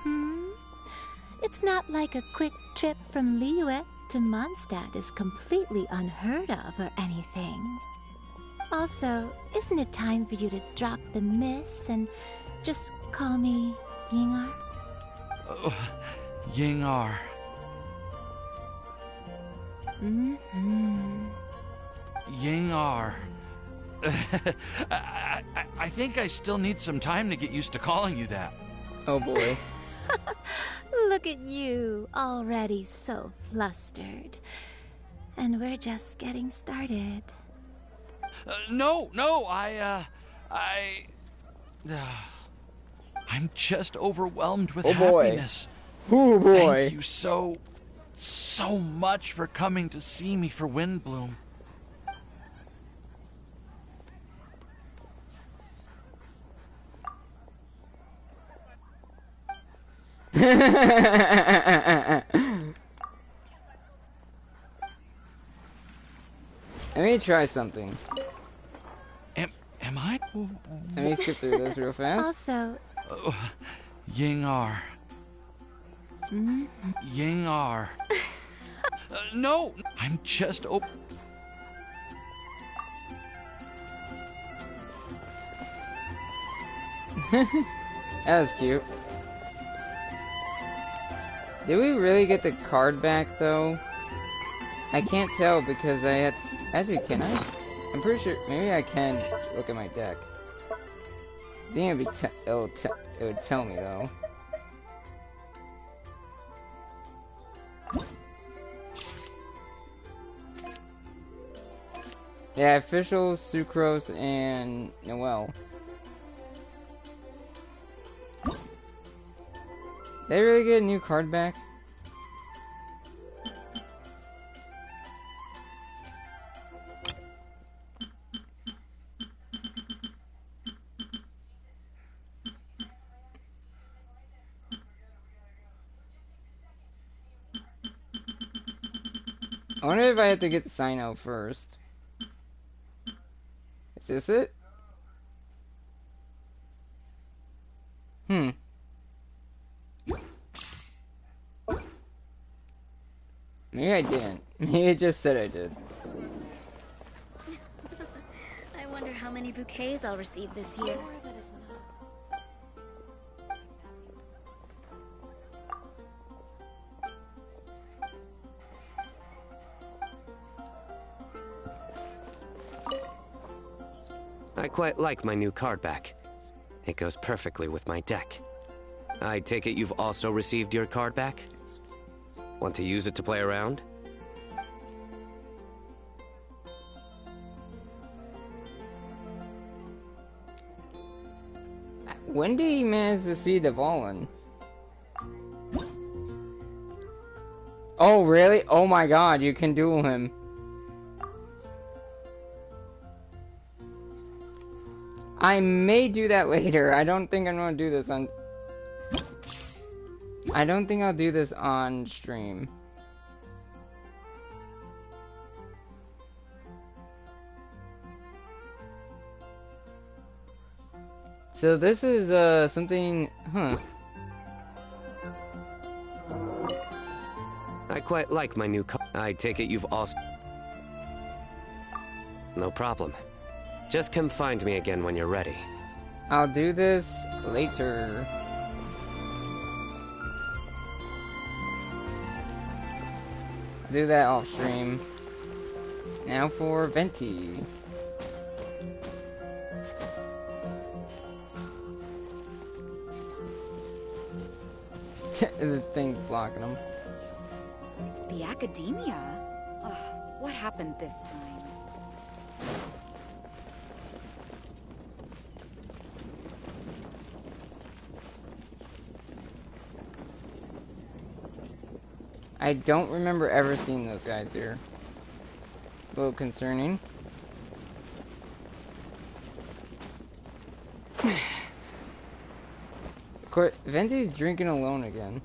It's not like a quick trip from Liyue to Mondstadt is completely unheard of or anything. Also, isn't it time for you to drop the miss and just call me Yingar?
Yingar. Yingar. I think I still need some time to get used to calling you that.
Oh boy.
Look at you, already so flustered. And we're just getting started.
No, I'm just overwhelmed with happiness.
Oh boy.
Thank you so much for coming to see me for Windbloom.
Let me try something.
Am I?
Let me skip through this real fast.
Also...
Yingar. Yingar. No! I'm just
That was cute. Did we really get the card back, though? I can't tell because I had... Actually, can I? I'm pretty sure... Maybe I can look at my deck. I think it would tell me, though. Yeah, Official, Sucrose, and Noelle. They really get a new card back? I wonder if I have to get the Sino first. Is this it? Maybe I didn't. Maybe it just said I did.
I wonder how many bouquets I'll receive this year.
I quite like my new card back. It goes perfectly with my deck. I take it you've also received your card back? Want to use it to play around?
When did he manage to see the Valen? Oh, really? Oh my god, you can duel him. I may do that later. I don't think I'm gonna do this on... I don't think I'll do this on stream. So this is something, huh?
I quite like my new car. I take it you've also... No problem. Just come find me again when you're ready.
I'll do this later. Do that off stream. Now for Venti. The thing's blocking him.
The academia? Ugh, what happened this time?
I don't remember ever seeing those guys here. A little concerning. Of course, Venti's drinking alone again.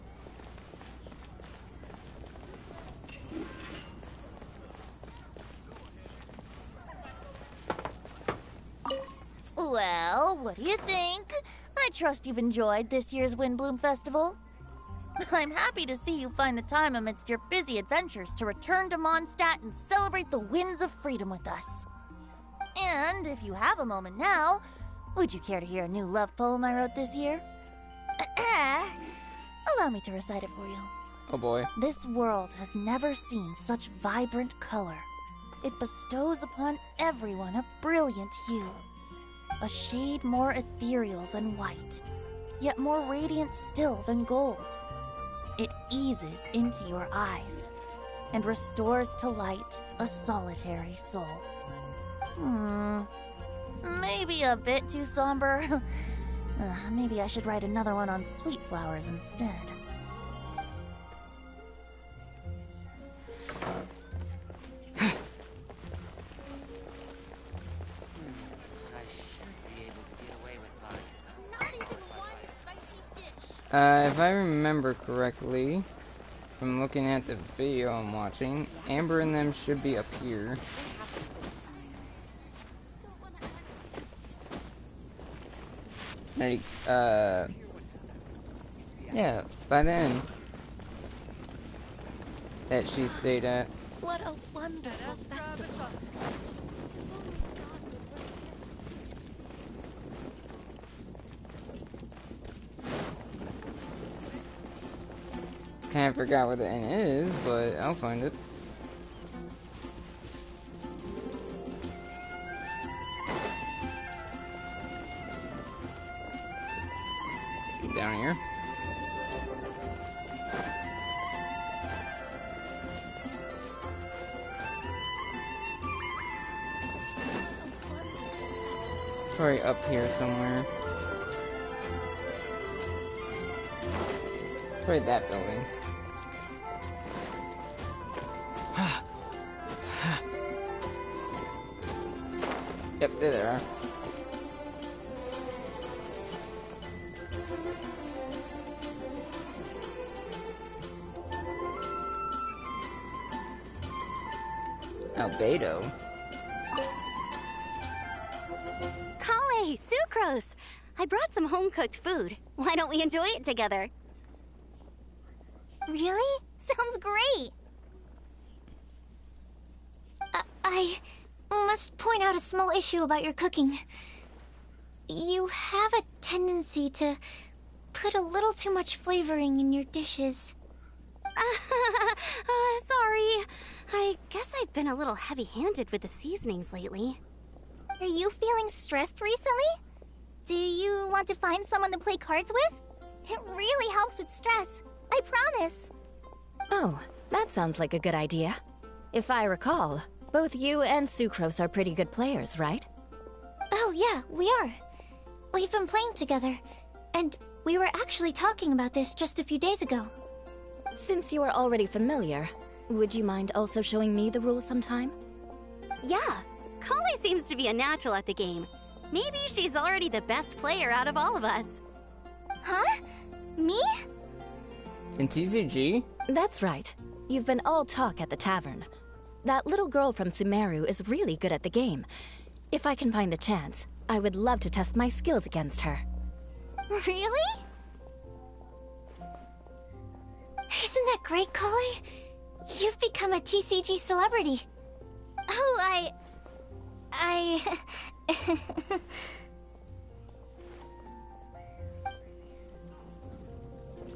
Well, what do you think? I trust you've enjoyed this year's Windbloom Festival. I'm happy to see you find the time amidst your busy adventures to return to Mondstadt and celebrate the winds of freedom with us. And if you have a moment now, would you care to hear a new love poem I wrote this year? Allow me to recite it for you.
Oh boy.
This world has never seen such vibrant color. It bestows upon everyone a brilliant hue, a shade more ethereal than white, yet more radiant still than gold. It eases into your eyes and restores to light a solitary soul. Maybe a bit too somber. Maybe I should write another one on sweet flowers instead.
If I remember correctly, from looking at the video I'm watching, Amber and them should be up here. Like, yeah, by then, that she stayed at.
What a wonderful festival.
Kind of forgot where the N is, but I'll find it. Down here. Probably up here somewhere. Probably that building. Yep, there they are. Albedo.
Kale, sucrose! I brought some home-cooked food. Why don't we enjoy it together?
Really? Sounds great!
I must point out a small issue about your cooking. You have a tendency to put a little too much flavoring in your dishes.
Sorry. I guess I've been a little heavy-handed with the seasonings lately.
Are you feeling stressed recently? Do you want to find someone to play cards with? It really helps with stress. I promise.
Oh, that sounds like a good idea. If I recall, both you and Sucrose are pretty good players, right?
Oh yeah, we are. We've been playing together, and we were actually talking about this just a few days ago.
Since you are already familiar, would you mind also showing me the rules sometime?
Yeah, Kale seems to be a natural at the game. Maybe she's already the best player out of all of us.
Huh? Me?
In TCG?
That's right. You've been all talk at the tavern. That little girl from Sumeru is really good at the game. If I can find the chance, I would love to test my skills against her.
Really? Isn't that great, Kali? You've become a TCG celebrity.
Oh,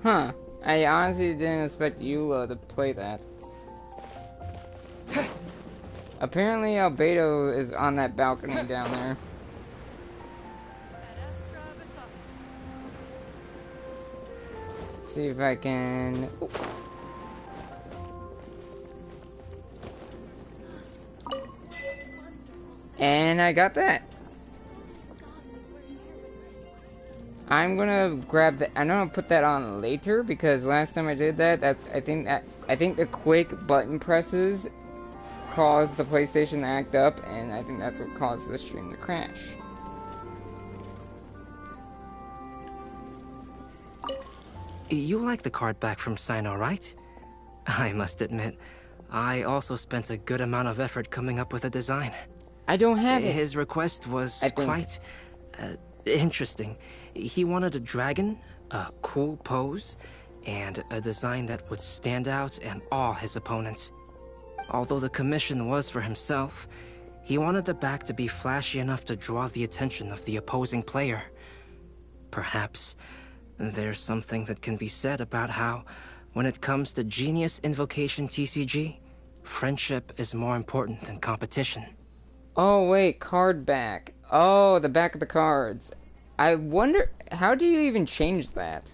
Huh. I honestly didn't expect Eula to play that. Apparently Albedo is on that balcony down there. See if I can... Oh. And I got that. I'm gonna grab that. I'm gonna put that on later because last time I did that, I think the quick button presses caused the PlayStation to act up, and I think that's what caused the stream to crash.
You like the card back from Sino, right? I must admit, I also spent a good amount of effort coming up with a design.
I don't have it.
His request was quite interesting. He wanted a dragon, a cool pose, and a design that would stand out and awe his opponents. Although the commission was for himself, he wanted the back to be flashy enough to draw the attention of the opposing player. Perhaps there's something that can be said about how, when it comes to Genius Invocation TCG, friendship is more important than competition.
Oh wait, card back. Oh, the back of the cards. I wonder, how do you even change that?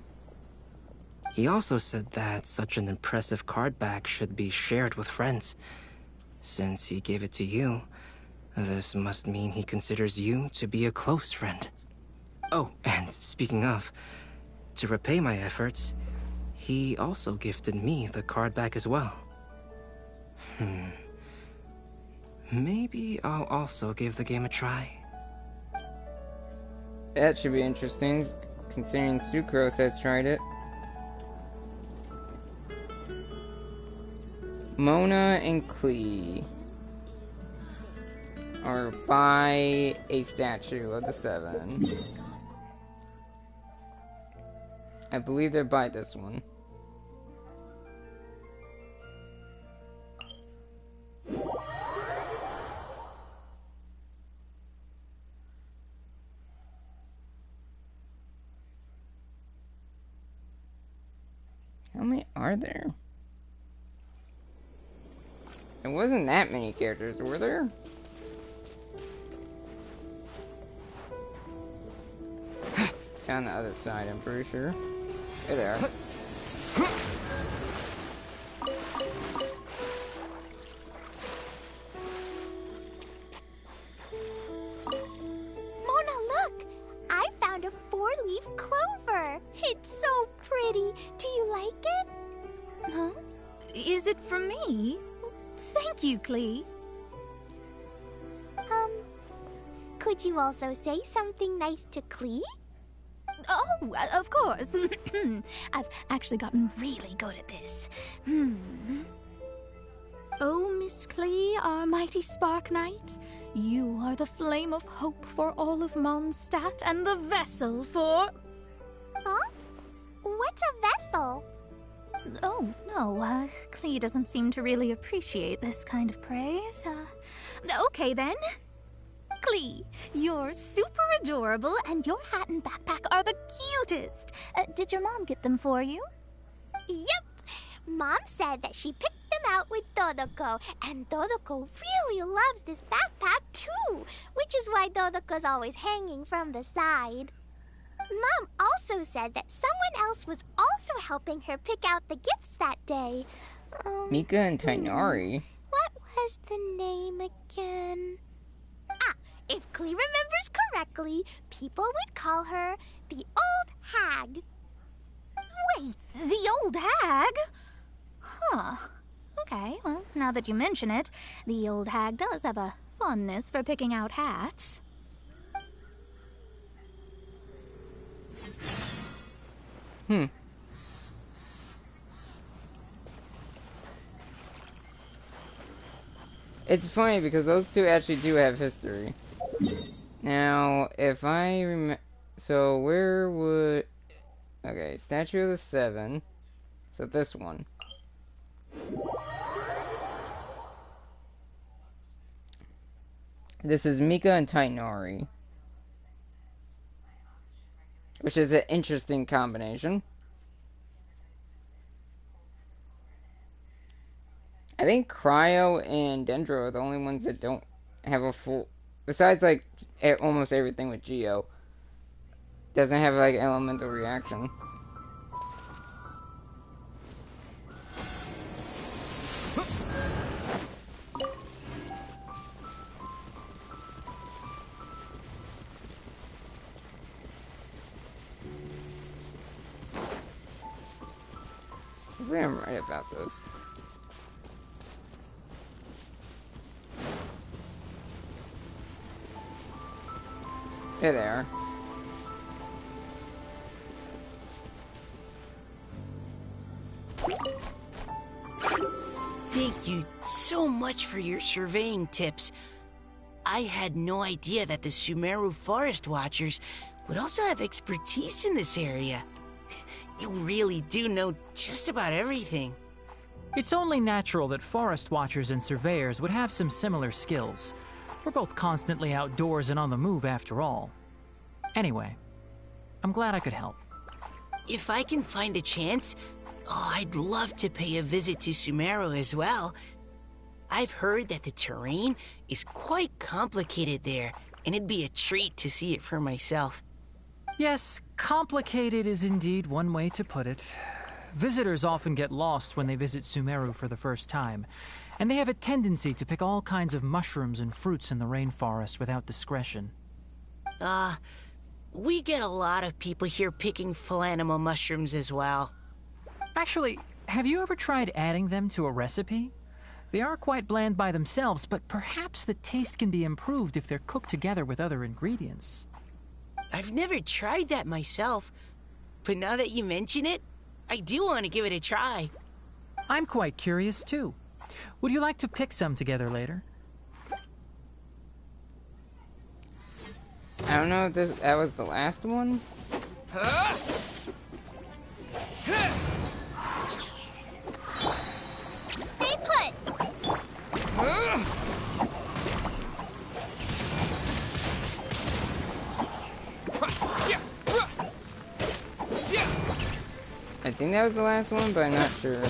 He also said that such an impressive card back should be shared with friends. Since he gave it to you, this must mean he considers you to be a close friend. Oh, and speaking of, to repay my efforts, he also gifted me the card back as well. Maybe I'll also give the game a try.
That should be interesting, considering Sucrose has tried it. Mona and Klee are by a statue of the Seven. I believe they're by this one. How many are there? It wasn't that many characters, were there? On the other side, I'm pretty sure. There they are.
Mona, look! I found a 4-leaf clover. It's so pretty. Do you like it?
Huh? Is it from me? Thank you, Klee.
Could you also say something nice to Klee?
Oh, of course. I've actually gotten really good at this. Oh, Miss Klee, our mighty Spark Knight, you are the flame of hope for all of Mondstadt and the vessel for...
Huh? What's a vessel?
Oh, no, Klee doesn't seem to really appreciate this kind of praise. Okay then. Klee, you're super adorable, and your hat and backpack are the cutest. Did your mom get them for you?
Yep! Mom said that she picked them out with Dodoko, and Dodoko really loves this backpack too, which is why Dodoko's always hanging from the side. Mom also said that someone else was also helping her pick out the gifts that day.
Mika and Tainari.
What was the name again? If Klee remembers correctly, people would call her the Old Hag.
Wait, the Old Hag? Huh. Okay, well, now that you mention it, the Old Hag does have a fondness for picking out hats.
It's funny because those two actually do have history. Now, if I remember, so where would, okay, Statue of the Seven, so this one. This is Mika and Tainari, which is an interesting combination. I think Cryo and Dendro are the only ones that don't have a full, besides like almost everything with Geo, doesn't have like elemental reaction. I think I'm right about this. There they are.
Thank you so much for your surveying tips. I had no idea that the Sumeru Forest Watchers would also have expertise in this area. You really do know just about everything.
It's only natural that forest watchers and surveyors would have some similar skills. We're both constantly outdoors and on the move after all. Anyway, I'm glad I could help.
If I can find a chance, I'd love to pay a visit to Sumeru as well. I've heard that the terrain is quite complicated there, and it'd be a treat to see it for myself.
Yes, complicated is indeed one way to put it. Visitors often get lost when they visit Sumeru for the first time, and they have a tendency to pick all kinds of mushrooms and fruits in the rainforest without discretion.
We get a lot of people here picking Phalanima mushrooms as well.
Actually, have you ever tried adding them to a recipe? They are quite bland by themselves, but perhaps the taste can be improved if they're cooked together with other ingredients.
I've never tried that myself, but now that you mention it, I do want to give it a try.
I'm quite curious too. Would you like to pick some together later?
I don't know if that was the last one.
Stay put!
I think that was the last one, but I'm not sure.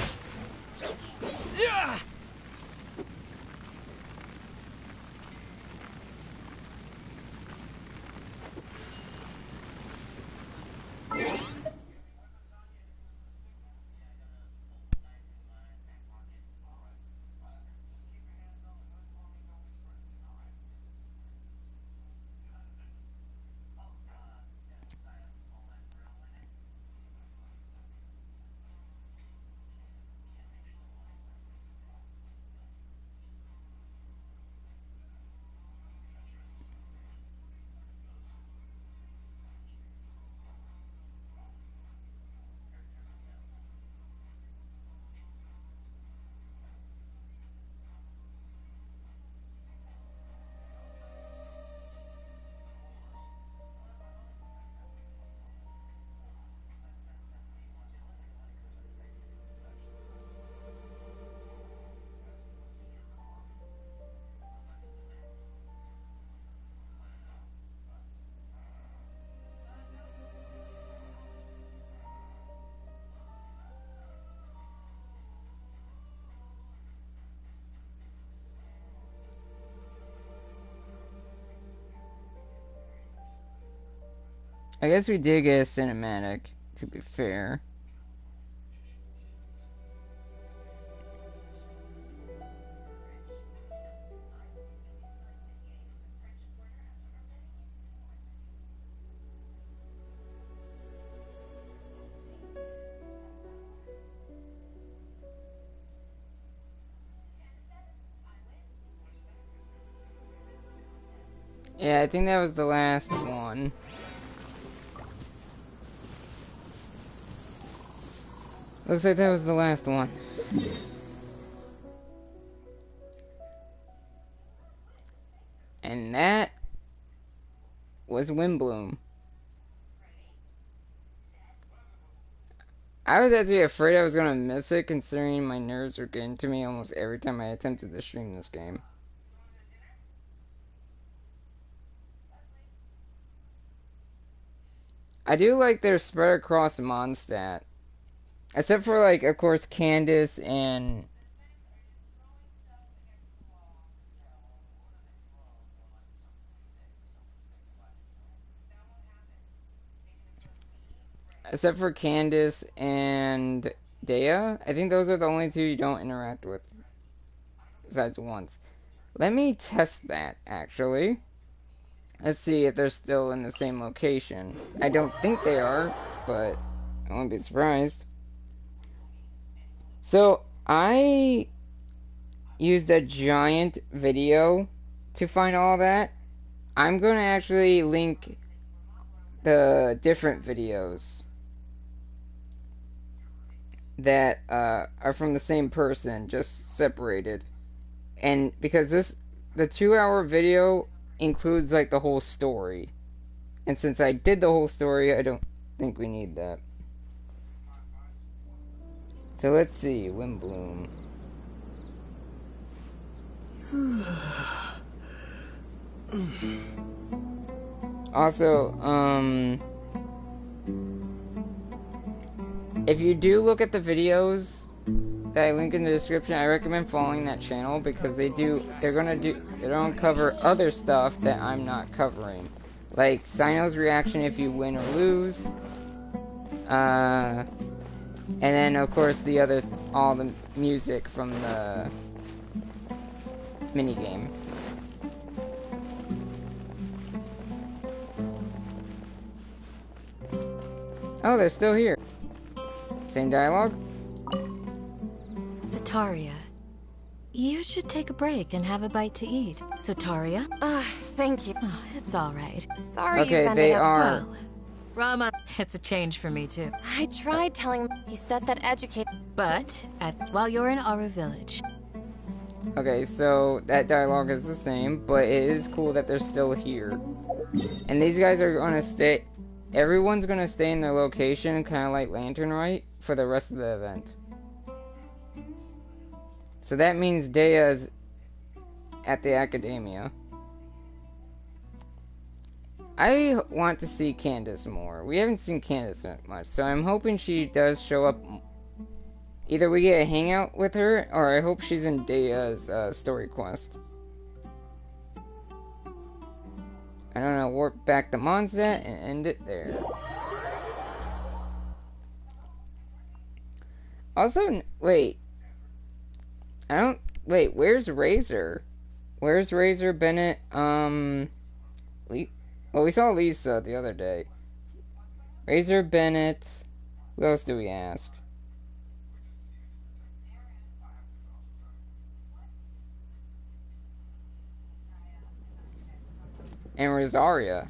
I guess we did get a cinematic, to be fair. Yeah, I think that was the last one. Looks like that was the last one. And that was Windbloom. I was actually afraid I was gonna miss it, considering my nerves are getting to me almost every time I attempted to stream this game. I do like their spread across Mondstadt. Except for, like, of course, Candace and... Except for Candace and Dea. I think those are the only two you don't interact with. Besides once. Let me test that, actually. Let's see if they're still in the same location. I don't think they are, but I won't be surprised. So, I used a giant video to find all that. I'm going to actually link the different videos that are from the same person, just separated. And because the 2-hour video includes like the whole story. And since I did the whole story, I don't think we need that. So let's see, Windbloom. Also, if you do look at the videos that I link in the description, I recommend following that channel because they're gonna cover other stuff that I'm not covering. Like Sino's reaction if you win or lose. And then of course all the music from the minigame. Oh, they're still here. Same dialogue?
Sataria, you should take a break and have a bite to eat. Sataria?
Thank you.
Oh, it's all right.
Sorry
okay,
you've ended
they
up
are.
well.
Rama, it's a change for me too.
I tried telling him. He said that educate.
But while you're in Aru Village.
Okay, so that dialogue is the same, but it is cool that they're still here. And these guys are gonna stay. Everyone's gonna stay in their location, kind of like Lantern Rite, for the rest of the event. So that means Dea's at the Academia. I want to see Candace more. We haven't seen Candace that much, so I'm hoping she does show up. Either we get a hangout with her, or I hope she's in Dea's story quest. I don't know, warp back to Mondstadt and end it there. Also, wait. Wait, where's Razor? Where's Razor, Bennett, well, we saw Lisa the other day. Razor, Bennett, who else do we ask? And Rosaria.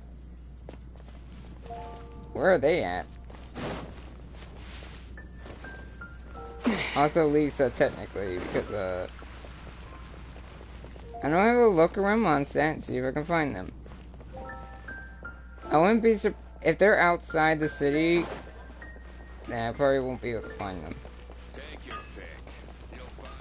Where are they at? Also Lisa, technically, because, I don't have a look around Mondstadt and see if I can find them. I wouldn't be if they're outside the city, then I probably won't be able to find them.
Take your pick. You'll find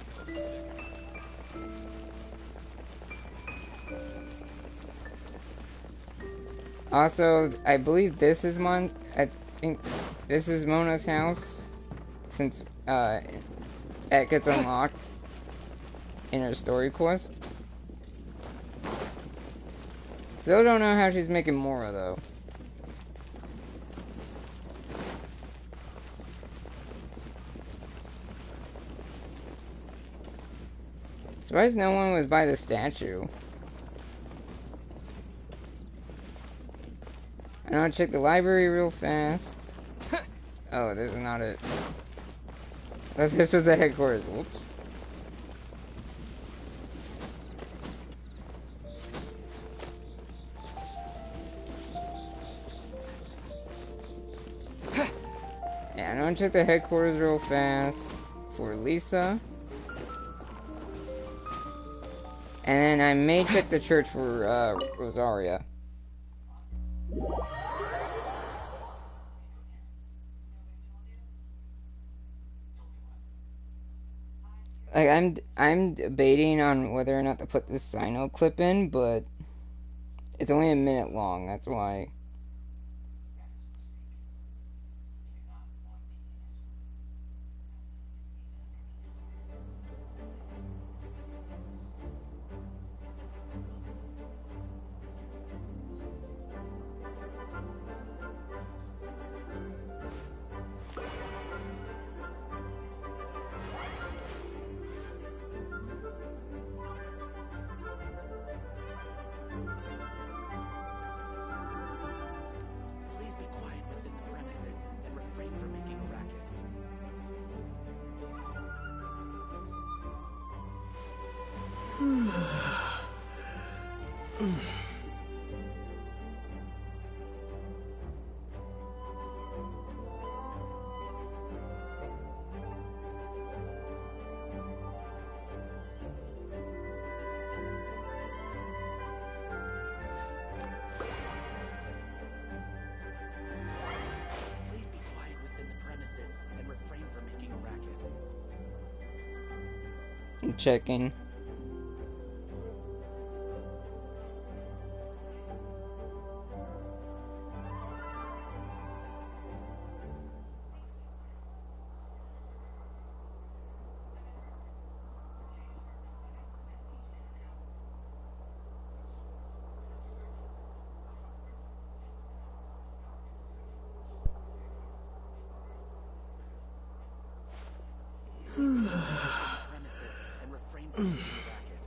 Also, I believe this is I think this is Mona's house, since that gets unlocked in her story quest. Still don't know how she's making Mora though. Surprised no one was by the statue. I want to check the library real fast. Oh, this is not it. This was the headquarters. Whoops. Yeah, I want to check the headquarters real fast for Lisa. And then I may check the church for Rosaria. Like I'm debating on whether or not to put this Sino clip in, but it's only a minute long. That's why.
Please be quiet within the premises and refrain from making a racket. Please be quiet within the premises and refrain from making a racket.
I'm checking.
Premises and refrain from making a racket.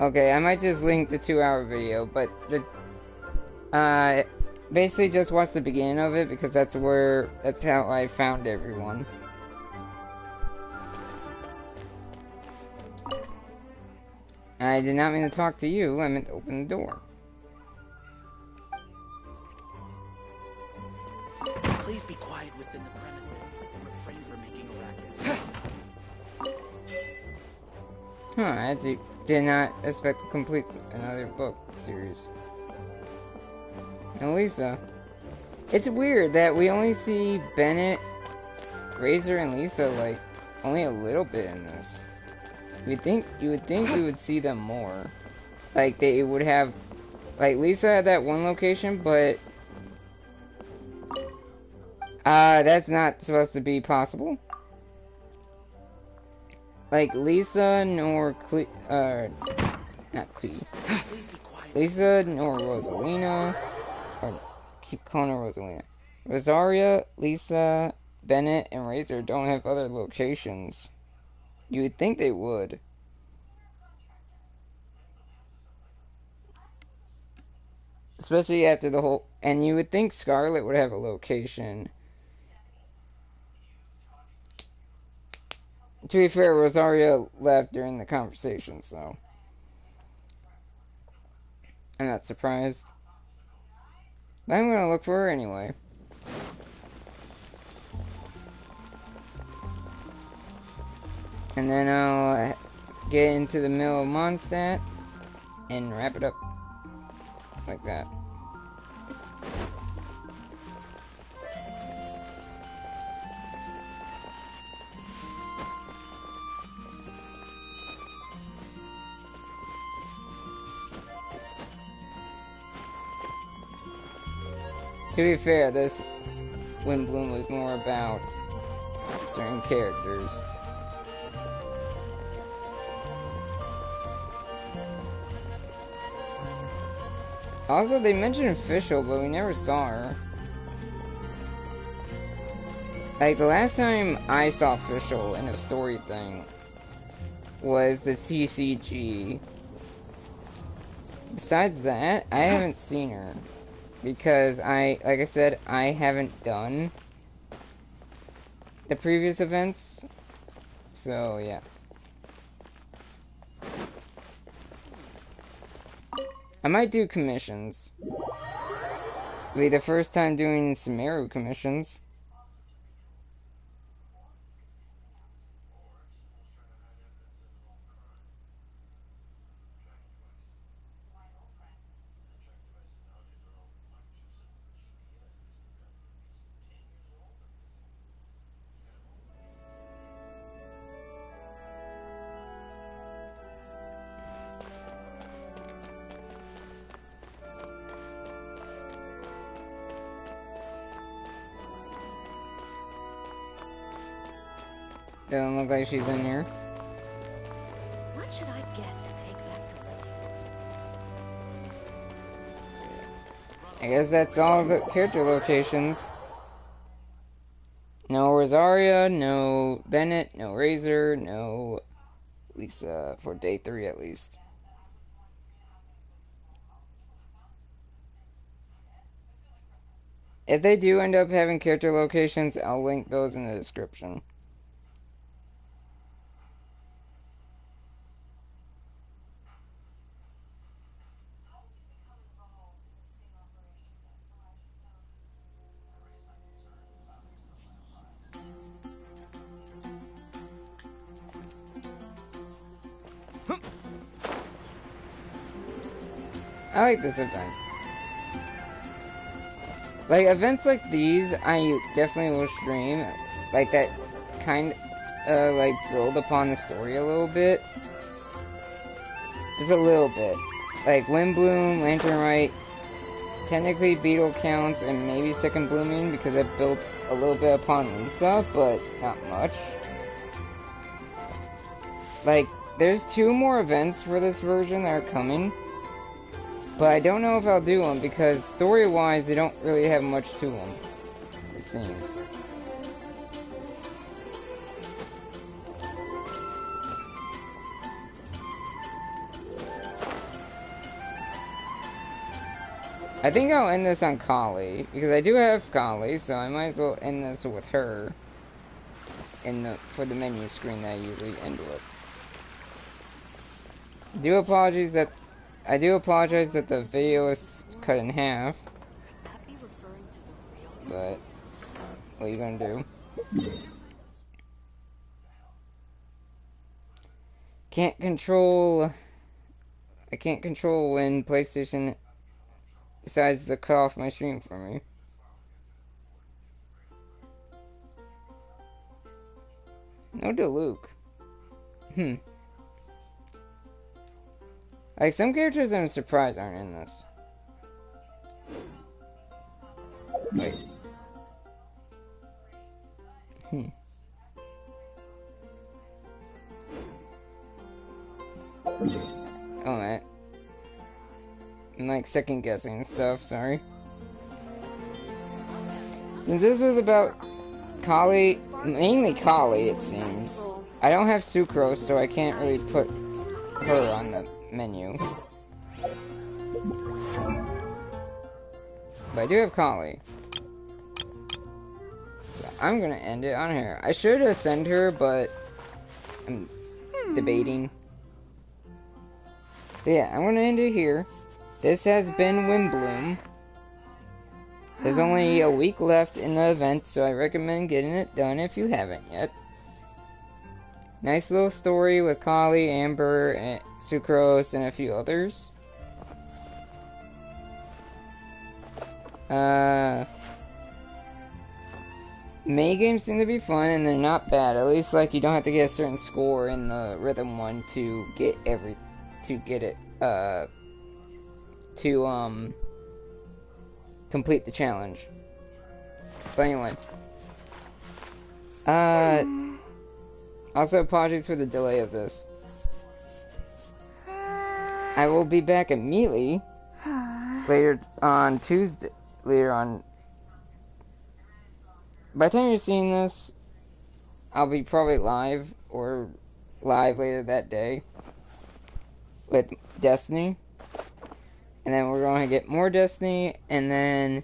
Okay, I might just link the 2-hour video, but the basically just watch the beginning of it because that's how I found everyone. I did not mean to talk to you, I meant to open the door.
Please be quiet within the premises and refrain from making a racket.
Huh, I actually did not expect to complete another book series. And Lisa. It's weird that we only see Bennett, Razor, and Lisa, like, only a little bit in this. You would think we would see them more. Like, they would have... Like, Lisa had that one location, but... that's not supposed to be possible. Like, Lisa nor not Clee. Lisa nor Rosalina. Or, keep calling her Rosalina. Rosaria, Lisa, Bennett, and Razor don't have other locations. You would think they would. Especially after the whole... And you would think Scarlet would have a location. To be fair, Rosaria left during the conversation, so... I'm not surprised. But I'm gonna look for her anyway. And then I'll get into the middle of Mondstadt and wrap it up like that. To be fair, this Windbloom was more about certain characters. Also, they mentioned Fischl, but we never saw her. Like, the last time I saw Fischl in a story thing was the TCG. Besides that, I haven't seen her. Because like I said, I haven't done the previous events. So, yeah. I might do commissions. It'll be the first time doing Sumeru commissions. Doesn't look like she's in here.
What should I get to take back to Lily?
I guess that's all the character locations. No Rosaria, no Bennett, no Razor, no Lisa for day 3 at least. If they do end up having character locations, I'll link those in the description. I like this event. Like, events like these, I definitely will stream. Like, that kind of, like, build upon the story a little bit. Just a little bit. Like, Windbloom, Lantern Rite, technically Beetle counts, and maybe Second Blooming, because I built a little bit upon Lisa, but not much. Like, there's 2 more events for this version that are coming. But I don't know if I'll do them, because story-wise, they don't really have much to them, it seems. I think I'll end this on Kali, because I do have Kali, so I might as well end this with her for the menu screen that I usually end with. I do apologize that the video is cut in half. But what are you gonna do? I can't control when PlayStation decides to cut off my stream for me. No Diluc. Like, some characters I'm surprised aren't in this. Wait. Oh, man. I'm, like, second guessing stuff, sorry. Since this was about Kali, mainly Kali, it seems. I don't have Sucrose, so I can't really put her on the menu. But I do have Kali. So I'm gonna end it on her. I should ascend her, but I'm debating. But yeah, I'm gonna end it here. This has been Windbloom. There's only a week left in the event, so I recommend getting it done if you haven't yet. Nice little story with Kali, Amber, and Sucrose, and a few others. Mini games seem to be fun, and they're not bad. At least, like, you don't have to get a certain score in the rhythm one to get complete the challenge. But anyway. Also, apologies for the delay of this. I will be back immediately later on Tuesday. By the time you're seeing this, I'll be probably live later that day with Destiny. And then we're going to get more Destiny, and then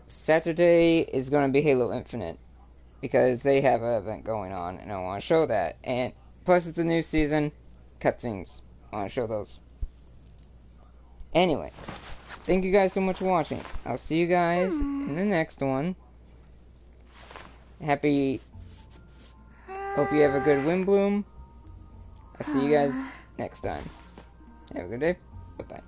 Saturday is going to be Halo Infinite. Because they have an event going on, and I want to show that. And plus, it's the new season, cutscenes. I want to show those. Anyway, thank you guys so much for watching. I'll see you guys in the next one. Hope you have a good Windbloom. I'll see you guys next time. Have a good day. Bye-bye.